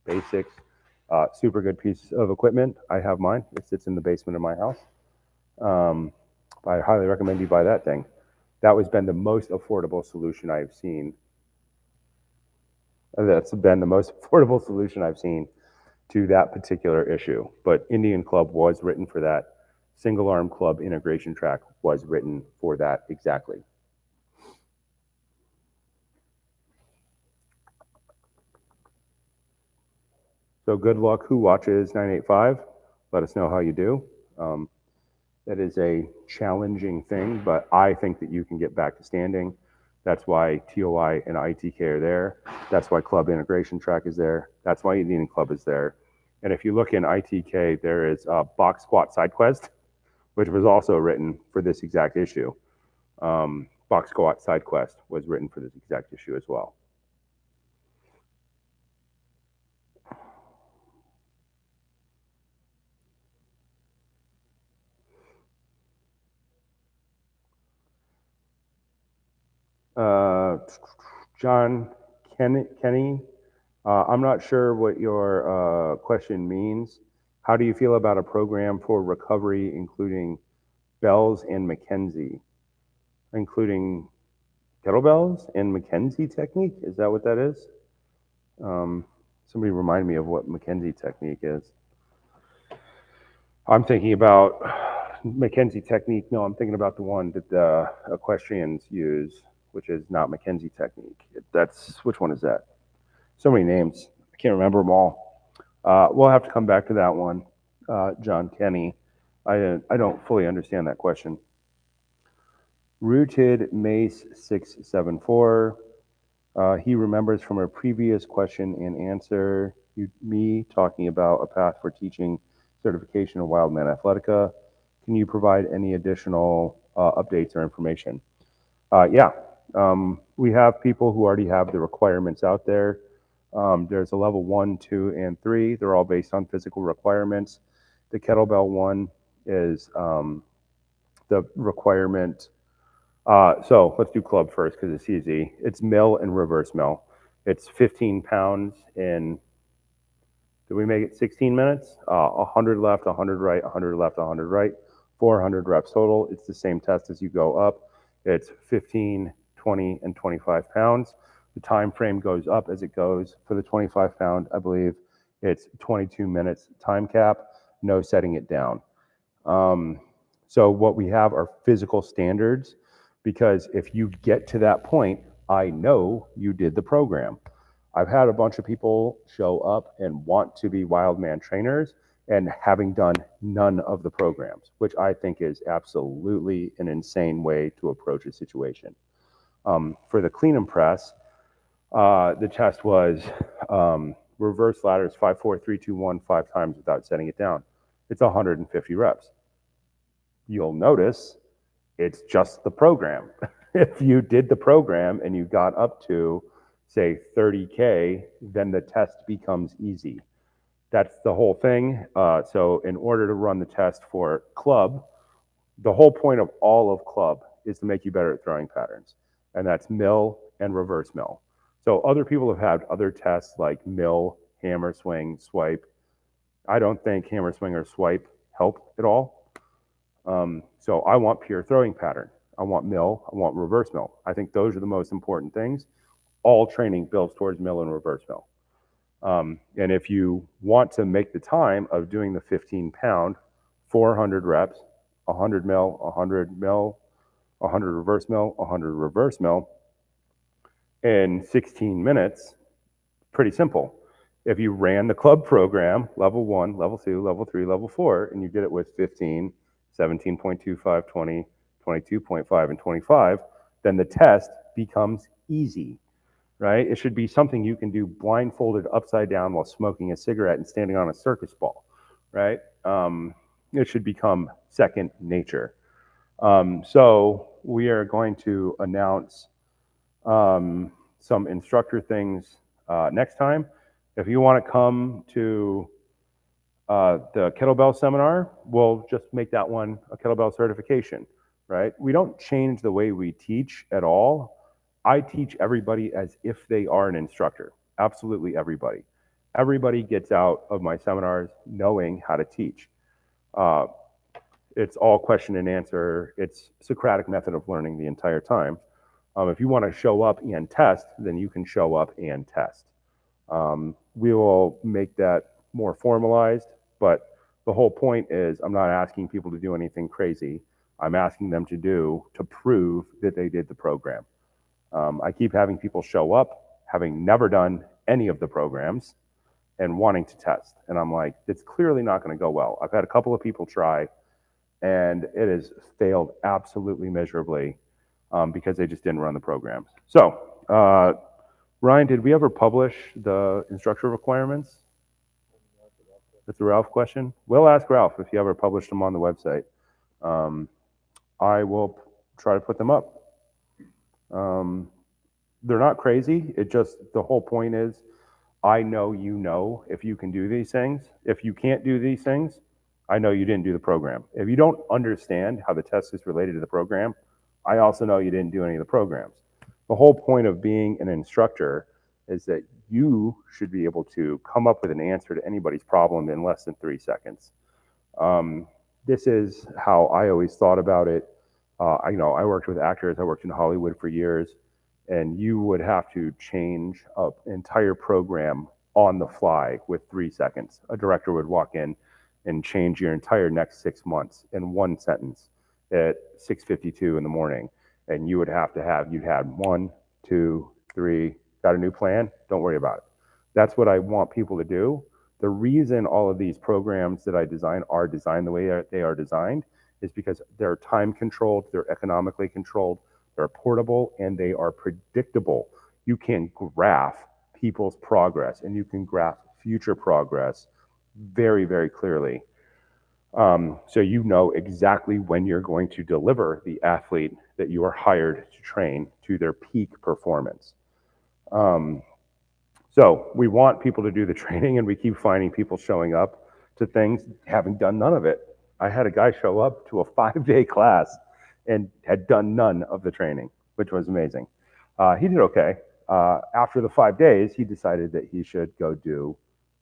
Basics. Super good piece of equipment. I have mine. It sits in the basement of my house. I highly recommend you buy that thing. That has been the most affordable solution I've seen. That's been the most affordable solution I've seen to that particular issue. But Indian Club was written for that. Single arm club integration track was written for that exactly. So good luck who watches 985. Let us know how you do. That is a challenging thing, but I think that you can get back to standing. That's why TOI and ITK are there. That's why club integration track is there. That's why Indian Club is there. And if you look in ITK, there is a box squat side quest, which was also written for this exact issue. Box squat side quest was written for this exact issue as well. John Kenny, I'm not sure what your question means. How do you feel about a program for recovery, including Bells and McKenzie, including Kettlebells and McKenzie technique? Is that what that is? Somebody remind me of what McKenzie technique is. I'm thinking about McKenzie technique. No, I'm thinking about the one that the equestrians use, which is not McKenzie technique. Which one is that? So many names. I can't remember them all. We'll have to come back to that one, John Kenny. I don't fully understand that question. Rooted Mace 674. He remembers from a previous question and answer me talking about a path for teaching certification of Wildman Athletica. Can you provide any additional updates or information? Yeah, we have people who already have the requirements out there. There's a level 1, 2, and 3. They're all based on physical requirements. The kettlebell one is the requirement. So let's do club first because it's easy. It's mill and reverse mill. It's 15 pounds in, did we make it 16 minutes? 100 left, 100 right, 100 left, 100 right, 400 reps total. It's the same test as you go up. It's 15, 20, and 25 pounds. The time frame goes up as it goes. For the 25 pound, I believe it's 22 minutes time cap, no setting it down. So what we have are physical standards, because if you get to that point, I know you did the program. I've had a bunch of people show up and want to be Wildman trainers and having done none of the programs, which I think is absolutely an insane way to approach a situation. For the clean and press, the test was reverse ladders 5, 4, 3, 2, 1, 5 times without setting it down. It's 150 reps. You'll notice it's just the program. If you did the program and you got up to, say, 30K, then the test becomes easy. That's the whole thing. So in order to run the test for club, the whole point of all of club is to make you better at throwing patterns. And that's mill and reverse mill. So other people have had other tests like mill, hammer swing, swipe. I don't think hammer swing or swipe help at all. So I want pure throwing pattern. I want mill, I want reverse mill. I think those are the most important things. All training builds towards mill and reverse mill. And if you want to make the time of doing the 15 pound, 400 reps, 100 mill, 100 mill, 100 reverse mill, 100 reverse mill in 16 minutes, pretty simple. If you ran the club program, level 1, level 2, level 3, level 4, and you did it with 15, 17.25, 20, 22.5, and 25, then the test becomes easy, right? It should be something you can do blindfolded upside down while smoking a cigarette and standing on a circus ball, right? It should become second nature. So we are going to announce some instructor things next time. If you want to come to the kettlebell seminar, we'll just make that one a kettlebell certification, right? We don't change the way we teach at all. I teach everybody as if they are an instructor, absolutely everybody. Everybody gets out of my seminars knowing how to teach. It's all question and answer. It's Socratic method of learning the entire time. If you want to show up and test, then you can show up and test. We will make that more formalized, but the whole point is I'm not asking people to do anything crazy. I'm asking them to prove that they did the program. I keep having people show up, having never done any of the programs and wanting to test. And I'm like, it's clearly not going to go well. I've had a couple of people try, and it has failed absolutely miserably because they just didn't run the programs. So, Ryan, did we ever publish the instructor requirements? That's a Ralph question. We'll ask Ralph if you ever published them on the website. I will try to put them up. They're not crazy. It just, the whole point is, I know you know if you can do these things. If you can't do these things, I know you didn't do the program. If you don't understand how the test is related to the program, I also know you didn't do any of the programs. The whole point of being an instructor is that you should be able to come up with an answer to anybody's problem in less than 3 seconds. This is how I always thought about it. I worked with actors. I worked in Hollywood for years, and you would have to change an entire program on the fly with 3 seconds. A director would walk in and change your entire next 6 months in one sentence at 6:52 in the morning. And you would have to have, you had 1, 2, 3, got a new plan? Don't worry about it. That's what I want people to do. The reason all of these programs that I design are designed the way they are designed is because they're time controlled, they're economically controlled, they're portable, and they are predictable. You can graph people's progress and you can graph future progress very, very clearly. So you know exactly when you're going to deliver the athlete that you are hired to train to their peak performance. So we want people to do the training, and we keep finding people showing up to things having done none of it. I had a guy show up to a 5-day class and had done none of the training, which was amazing. He did okay. After the 5 days, he decided that he should go do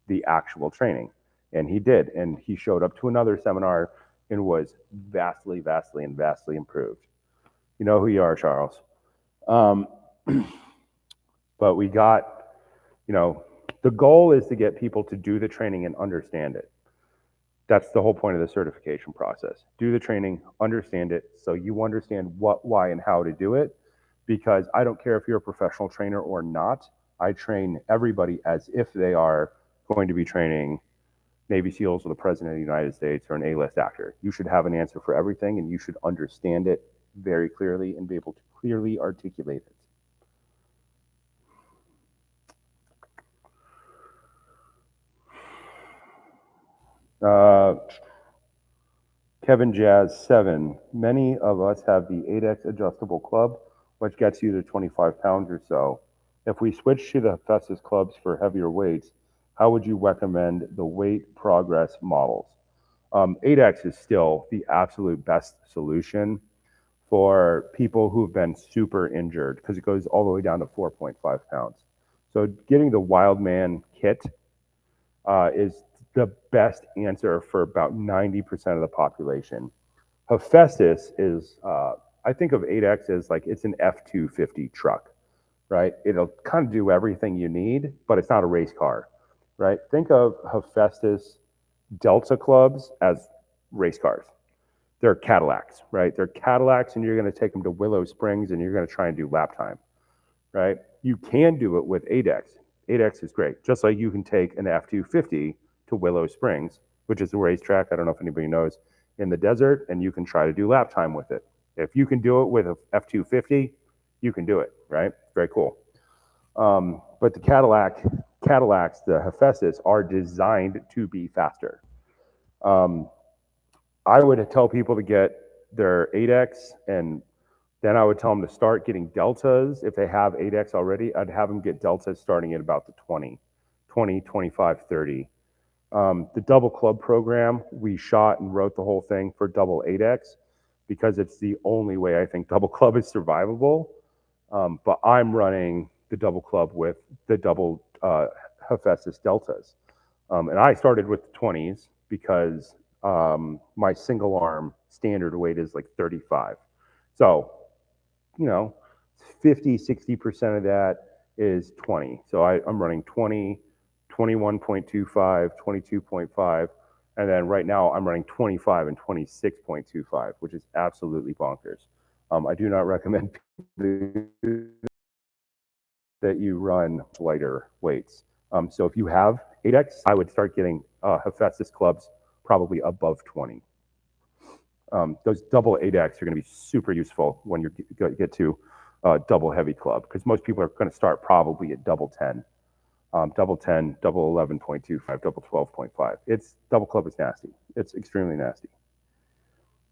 the actual training, and he did. And he showed up to another seminar and was vastly, vastly, and vastly improved. You know who you are, Charles. Um, but we got, the goal is to get people to do the training and understand it. That's the whole point of the certification process. Do the training, understand it, so you understand what, why, and how to do it. Because I don't care if you're a professional trainer or not, I train everybody as if they are going to be training Navy SEALs or the President of the United States or an A-list actor. You should have an answer for everything, and you should understand it very clearly and be able to clearly articulate it. Kevin Jazz 7. Many of us have the 8X adjustable club, which gets you to 25 pounds or so. If we switch to the Hestus clubs for heavier weights, how would you recommend the weight progress models? 8X is still the absolute best solution for people who've been super injured because it goes all the way down to 4.5 pounds. So getting the Wildman kit is the best answer for about 90% of the population. Hestus is, I think of 8X as like it's an F-250 truck, right? It'll kind of do everything you need, but it's not a race car, right? Think of Hestus Delta clubs as race cars. They're Cadillacs, right? They're Cadillacs, and you're going to take them to Willow Springs, and you're going to try and do lap time, right? You can do it with 8X. 8X is great. Just like you can take an F-250 to Willow Springs, which is a racetrack, I don't know if anybody knows, in the desert, and you can try to do lap time with it. If you can do it with a F-250, you can do it, right? Very cool. But the Cadillacs, the Hestus, are designed to be faster. I would tell people to get their 8X, and then I would tell them to start getting deltas. If they have 8X already, I'd have them get deltas starting at about the 20, 25, 30. The double club program, we shot and wrote the whole thing for double 8X because it's the only way I think double club is survivable. But I'm running the double club with the double Hestus deltas. And I started with the 20s because my single arm standard weight is like 35. So, 50, 60% of that is 20. So I'm running 20, 21.25, 22.5. And then right now I'm running 25 and 26.25, which is absolutely bonkers. I do not recommend that you run lighter weights. So if you have 8X, I would start getting Hestus clubs probably above 20. Those double 8X are going to be super useful when you get to double heavy club, because most people are going to start probably at double 10. Double 10, double 11.25, double 12.5. Double club is nasty. It's extremely nasty.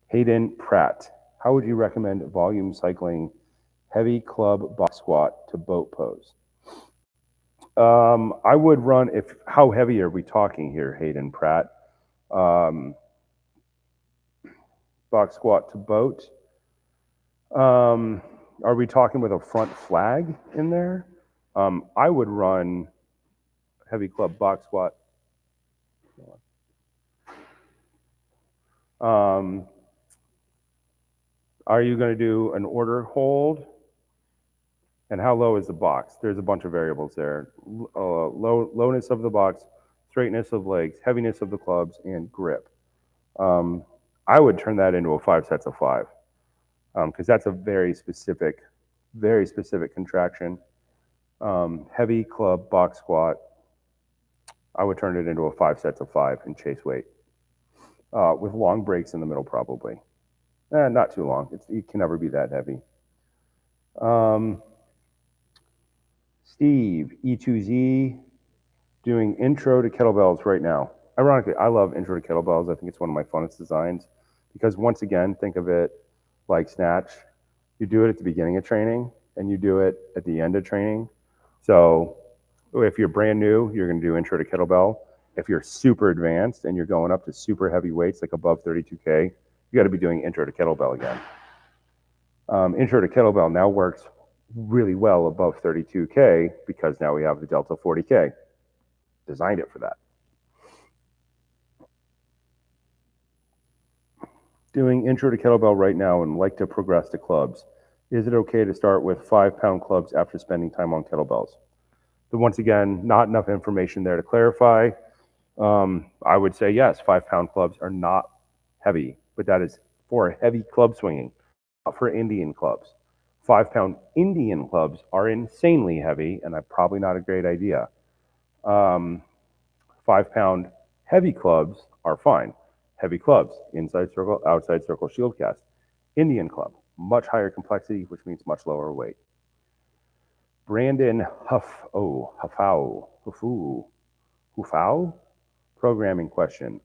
Hayden Pratt, how would you recommend volume cycling heavy club box squat to boat pose? I would run, how heavy are we talking here, Hayden Pratt? Box squat to boat. Are we talking with a front flag in there? I would run heavy club box squat. Are you going to do an order hold? And how low is the box? There's a bunch of variables there. Lowness of the box, straightness of legs, heaviness of the clubs, and grip. I would turn that into a 5 sets of 5, because that's a very specific contraction. Heavy club box squat, I would turn it into a 5 sets of 5 and chase weight, with long breaks in the middle probably. Not too long. It can never be that heavy. Steve, E2Z, doing intro to kettlebells right now. ironically, I love Intro to Kettlebells. I think it's one of my funnest designs because once again, think of it like Snatch. You do it at the beginning of training and you do it at the end of training. So if you're brand new, you're going to do Intro to Kettlebell. If you're super advanced and you're going up to super heavy weights, like above 32K, you got to be doing Intro to Kettlebell again. Intro to Kettlebell now works really well above 32K because now we have the Delta 40K. Designed it for that. Doing Intro to Kettlebell right now and like to progress to clubs. Is it okay to start with 5-pound clubs after spending time on kettlebells? But once again, not enough information there to clarify. I would say yes, 5-pound clubs are not heavy, but that is for heavy club swinging, not for Indian clubs. 5-pound Indian clubs are insanely heavy, and that's probably not a great idea. 5-pound heavy clubs are fine. Heavy clubs, inside circle, outside circle, shield cast. Indian club, much higher complexity, which means much lower weight. Brandon Huffau, programming question.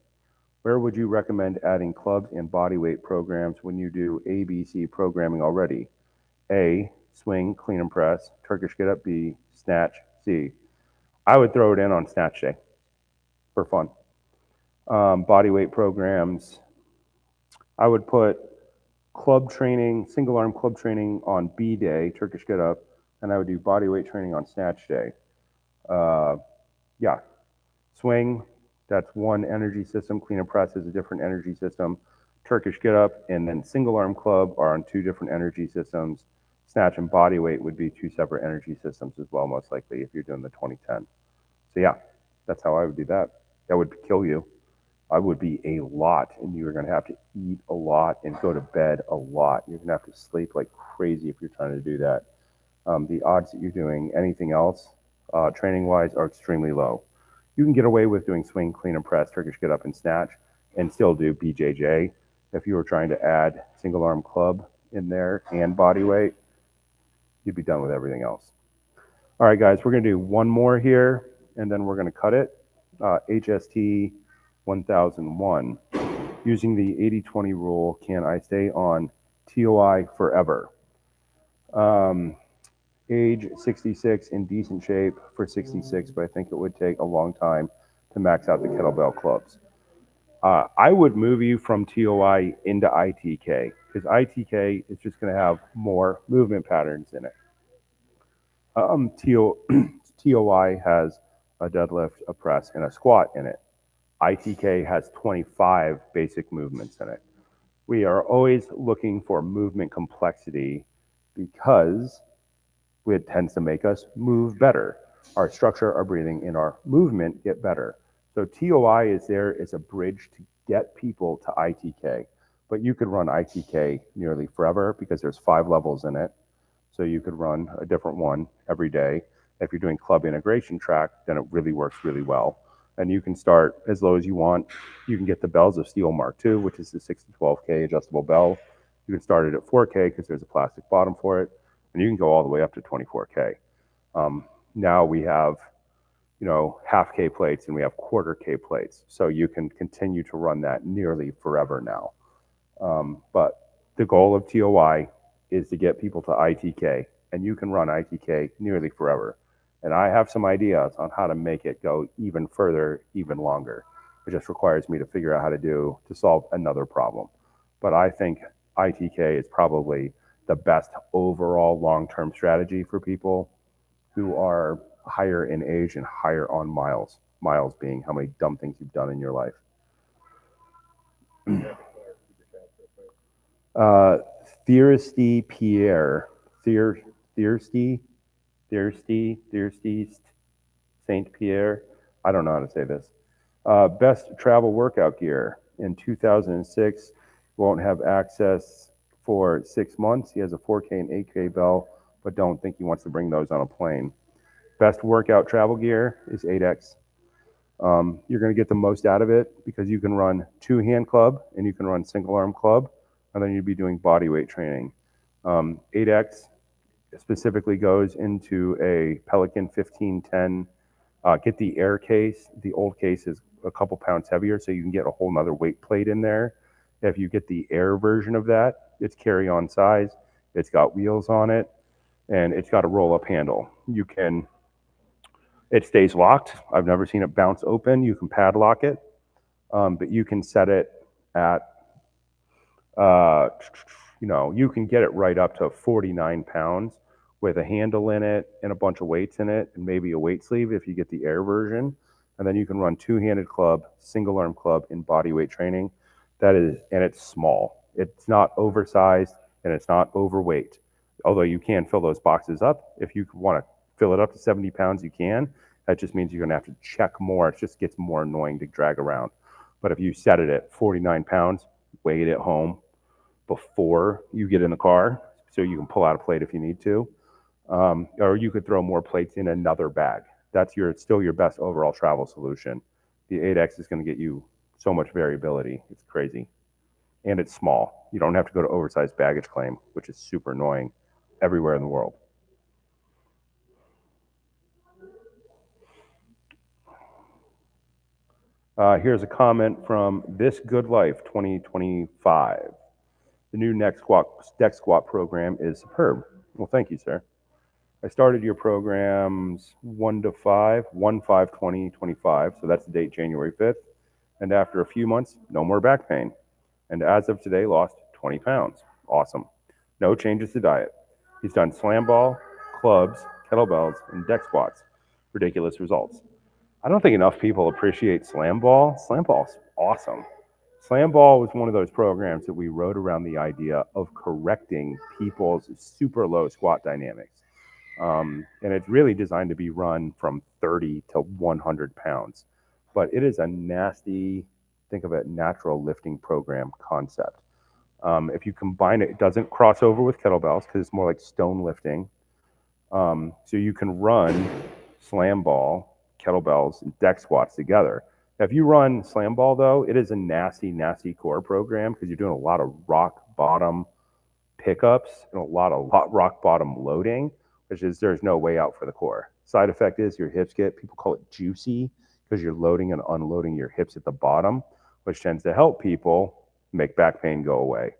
Where would you recommend adding clubs and bodyweight programs when you do ABC programming already? A, swing, clean and press, Turkish get up. B, snatch. C. I would throw it in on snatch day for fun. Bodyweight programs, I would put club training, single arm club training on B day, Turkish get up, and I would do bodyweight training on snatch day. Yeah, swing, that's one energy system. Clean and press is a different energy system. Turkish get up and then single arm club are on 2 different energy systems. Snatch and bodyweight would be 2 separate energy systems as well, most likely, if you're doing the 2010. So yeah, that's how I would do that. That would kill you. I would be a lot, and you're going to have to eat a lot and go to bed a lot. You're going to have to sleep like crazy if you're trying to do that. The odds that you're doing anything else, training-wise, are extremely low. You can get away with doing swing, clean and press, Turkish get up, and snatch, and still do BJJ. If you were trying to add single arm club in there and body weight, you'd be done with everything else. All right, guys, we're going to do one more here, and then we're going to cut it. HST 1001. Using the 80-20 rule, can I stay on TOI forever? Age 66, in decent shape for 66, but I think it would take a long time to max out the kettlebell clubs. I would move you from TOI into ITK because ITK is just going to have more movement patterns in it. TOI has a deadlift, a press, and a squat in it. ITK has 25 basic movements in it. We are always looking for movement complexity because it tends to make us move better. Our structure, our breathing, and our movement get better. So TOI is there as a bridge to get people to ITK. But you could run ITK nearly forever because there's 5 levels in it. So you could run a different one every day. If you're doing club integration track, then it really works really well. And you can start as low as you want. You can get the bells of steel Mark II, which is the 6 to 12K adjustable bell. You can start it at 4K because there's a plastic bottom for it. And you can go all the way up to 24K. Now we have, half K plates and we have quarter K plates. So you can continue to run that nearly forever now. But the goal of TOI is to get people to ITK, and you can run ITK nearly forever. And I have some ideas on how to make it go even further, even longer. It just requires me to figure out how to solve another problem. But I think ITK is probably the best overall long-term strategy for people who are higher in age and higher on miles. Miles being how many dumb things you've done in your life. Thirsty Pierre. Thirsty Saint Pierre. I don't know how to say this. Best travel workout gear. In 2006, won't have access for 6 months. He has a 4K and 8K bell, but don't think he wants to bring those on a plane. Best workout travel gear is 8X. You're going to get the most out of it because you can run 2-hand club and you can run single arm club, and then you'd be doing body weight training. 8X specifically goes into a Pelican 1510. Get the Air case. The old case is a couple pounds heavier, so you can get a whole nother weight plate in there. If you get the air version of that, it's carry-on size. It's got wheels on it, and it's got a roll-up handle. It stays locked. I've never seen it bounce open. You can padlock it, but you can set it at, you can get it right up to 49 pounds with a handle in it and a bunch of weights in it and maybe a weight sleeve if you get the air version. And then you can run two-handed club, single arm club in bodyweight training. And it's small. It's not oversized and it's not overweight. Although you can fill those boxes up. If you want to fill it up to 70 pounds, you can. That just means you're going to have to check more. It just gets more annoying to drag around. But if you set it at 49 pounds, weigh it at home before you get in the car, so you can pull out a plate if you need to. Or you could throw more plates in another bag. That's still your best overall travel solution. The 8X is going to get you so much variability. It's crazy. And it's small. You don't have to go to oversized baggage claim, which is super annoying everywhere in the world. Here's a comment from This Good Life 2025. The new deck squat program is superb. Well, thank you, sir. I started your programs 1 to 5, 1/5/2025, so that's the date, January 5th. And after a few months, no more back pain. And as of today, lost 20 pounds. Awesome. No changes to diet. He's done slam ball, clubs, kettlebells, and deck squats. Ridiculous results. I don't think enough people appreciate slam ball. Slam ball's awesome. Slam ball was one of those programs that we wrote around the idea of correcting people's super low squat dynamics. And it's really designed to be run from 30 to 100 pounds. But it is a nasty, think of it, natural lifting program concept. If you combine it, it doesn't cross over with kettlebells because it's more like stone lifting. So you can run slam ball, kettlebells, and deck squats together. Now, if you run slam ball, though, it is a nasty, nasty core program because you're doing a lot of rock bottom pickups and a lot of rock bottom loading, which is there's no way out for the core. Side effect is your hips people call it juicy because you're loading and unloading your hips at the bottom, which tends to help people make back pain go away.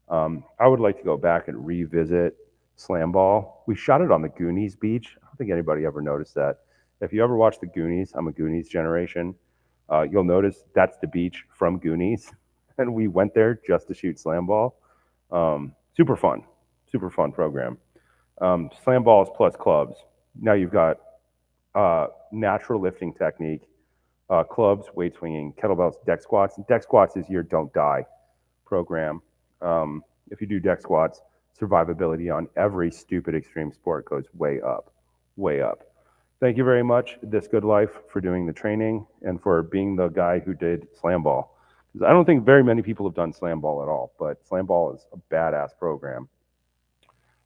I would like to go back and revisit slam ball. We shot it on the Goonies beach. I don't think anybody ever noticed that. If you ever watch the Goonies, I'm a Goonies generation, you'll notice that's the beach from Goonies. And we went there just to shoot slam ball. Super fun program. Slam balls plus clubs. Now you've got natural lifting technique, clubs, weight swinging, kettlebells, deck squats. Deck squats is your don't die program. If you do deck squats, survivability on every stupid extreme sport goes way up, way up. Thank you very much, This Good Life, for doing the training and for being the guy who did slam ball. Because I don't think very many people have done slam ball at all, but slam ball is a badass program.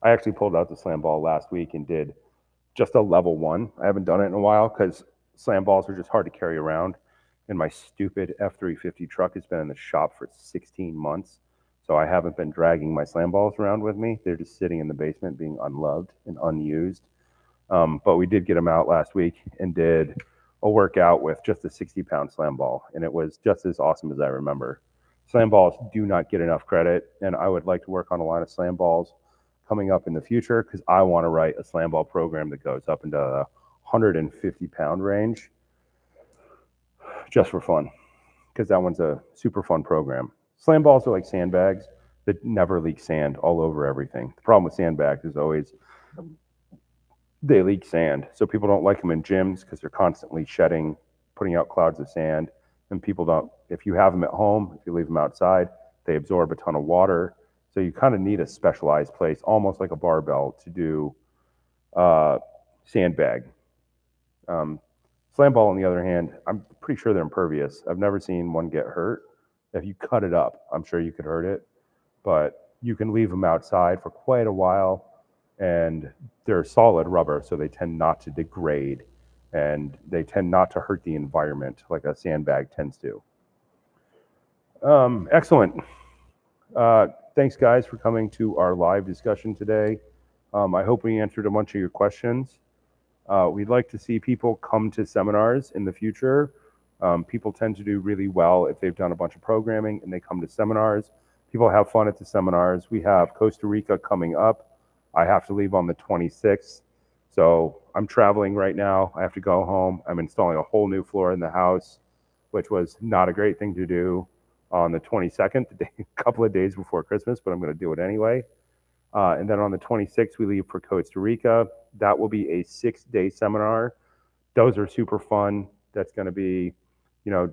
I actually pulled out the slam ball last week and did just a level 1. I haven't done it in a while because slam balls are just hard to carry around. And my stupid F-350 truck has been in the shop for 16 months. So I haven't been dragging my slam balls around with me. They're just sitting in the basement being unloved and unused. But we did get them out last week and did a workout with just a 60-pound slam ball. And it was just as awesome as I remember. Slam balls do not get enough credit. And I would like to work on a line of slam balls coming up in the future because I want to write a slam ball program that goes up into the 150-pound range just for fun because that one's a super fun program. Slam balls are like sandbags that never leak sand all over everything. The problem with sandbags is always they leak sand. So people don't like them in gyms because they're constantly shedding, putting out clouds of sand. And people don't, if you have them at home, if you leave them outside, they absorb a ton of water. So you kind of need a specialized place, almost like a barbell, to do sandbag. Slam ball, on the other hand, I'm pretty sure they're impervious. I've never seen one get hurt. If you cut it up, I'm sure you could hurt it. But you can leave them outside for quite a while. And they're solid rubber, so they tend not to degrade. And they tend not to hurt the environment like a sandbag tends to. Excellent. Thanks, guys, for coming to our live discussion today. I hope we answered a bunch of your questions. We'd like to see people come to seminars in the future People tend to do really well if they've done a bunch of programming and they come to seminars. People have fun at the seminars. We have Costa Rica coming up. I have to leave on the 26th. So I'm traveling right now. I have to go home. I'm installing a whole new floor in the house, which was not a great thing to do on the 22nd, a couple of days before Christmas, but I'm going to do it anyway. And then on the 26th, we leave for Costa Rica. That will be a 6-day seminar. Those are super fun. That's going to be,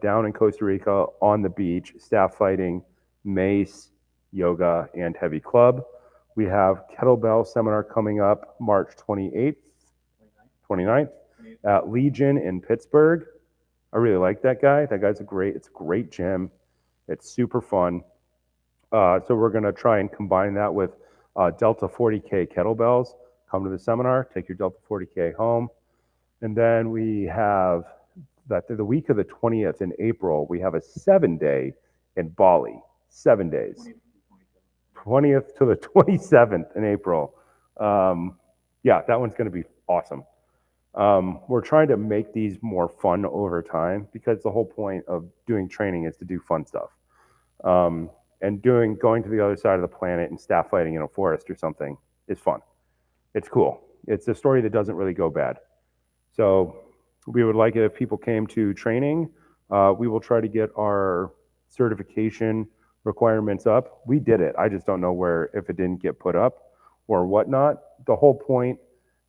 down in Costa Rica on the beach, staff fighting, Mace, yoga, and heavy club. We have Kettlebell seminar coming up March 28th, 29th at Legion in Pittsburgh. I really like that guy. That guy's it's a great gym. It's super fun. So we're going to try and combine that with Delta 40K kettlebells. Come to the seminar, take your Delta 40K home. And then we have the week of the 20th in April, we have a 7-day in Bali. 7 days. 20th to the 27th in April. Yeah, that one's going to be awesome. We're trying to make these more fun over time because the whole point of doing training is to do fun stuff. And going to the other side of the planet and staff fighting in a forest or something is fun. It's cool. It's a story that doesn't really go bad. So we would like it if people came to training. We will try to get our certification requirements up. We did it. I just don't know if it didn't get put up or whatnot. The whole point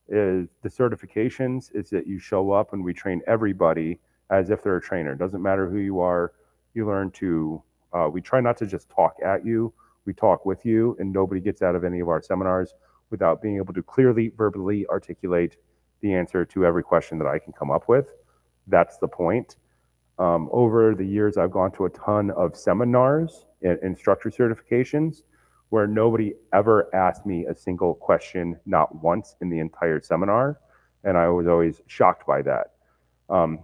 is the certifications is that you show up and we train everybody as if they're a trainer. It doesn't matter who you are. You learn to, we try not to just talk at you. We talk with you, and nobody gets out of any of our seminars without being able to clearly, verbally articulate the answer to every question that I can come up with. That's the point. Over the years, I've gone to a ton of seminars and instructor certifications where nobody ever asked me a single question, not once in the entire seminar. And I was always shocked by that.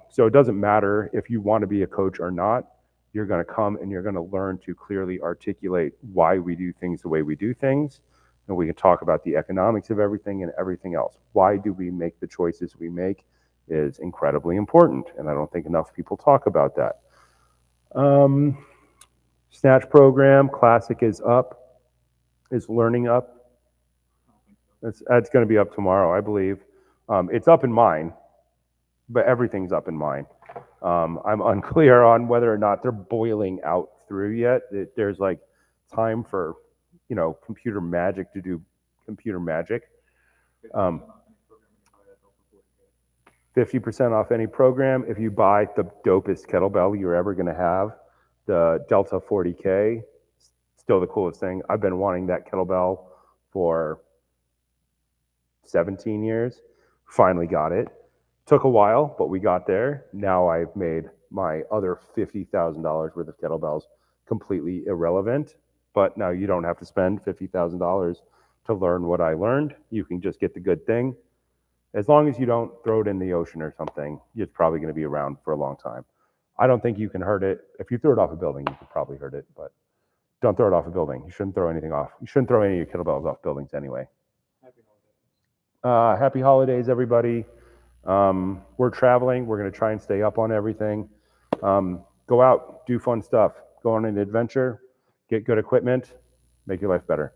So it doesn't matter if you want to be a coach or not. You're going to come and you're going to learn to clearly articulate why we do things the way we do things. And we can talk about the economics of everything and everything else. Why do we make the choices we make is incredibly important. And I don't think enough people talk about that. Snatch program, Classic is up, is learning up. It's going to be up tomorrow, I believe. It's up in mine, but everything's up in mine. I'm unclear on whether or not they're boiling out through yet. There's like time for, computer magic to do computer magic. 50% off any program. If you buy the dopest kettlebell you're ever going to have, the Delta 40K, still the coolest thing. I've been wanting that kettlebell for 17 years. Finally got it. Took a while, but we got there. Now I've made my other $50,000 worth of kettlebells completely irrelevant. But now you don't have to spend $50,000 to learn what I learned. You can just get the good thing. As long as you don't throw it in the ocean or something, it's probably going to be around for a long time. I don't think you can hurt it. If you threw it off a building, you could probably hurt it, but don't throw it off a building. You shouldn't throw anything off. You shouldn't throw any of your kettlebells off buildings anyway. Happy holidays. Happy holidays, everybody. We're traveling. We're going to try and stay up on everything. Go out, do fun stuff. Go on an adventure, get good equipment, make your life better.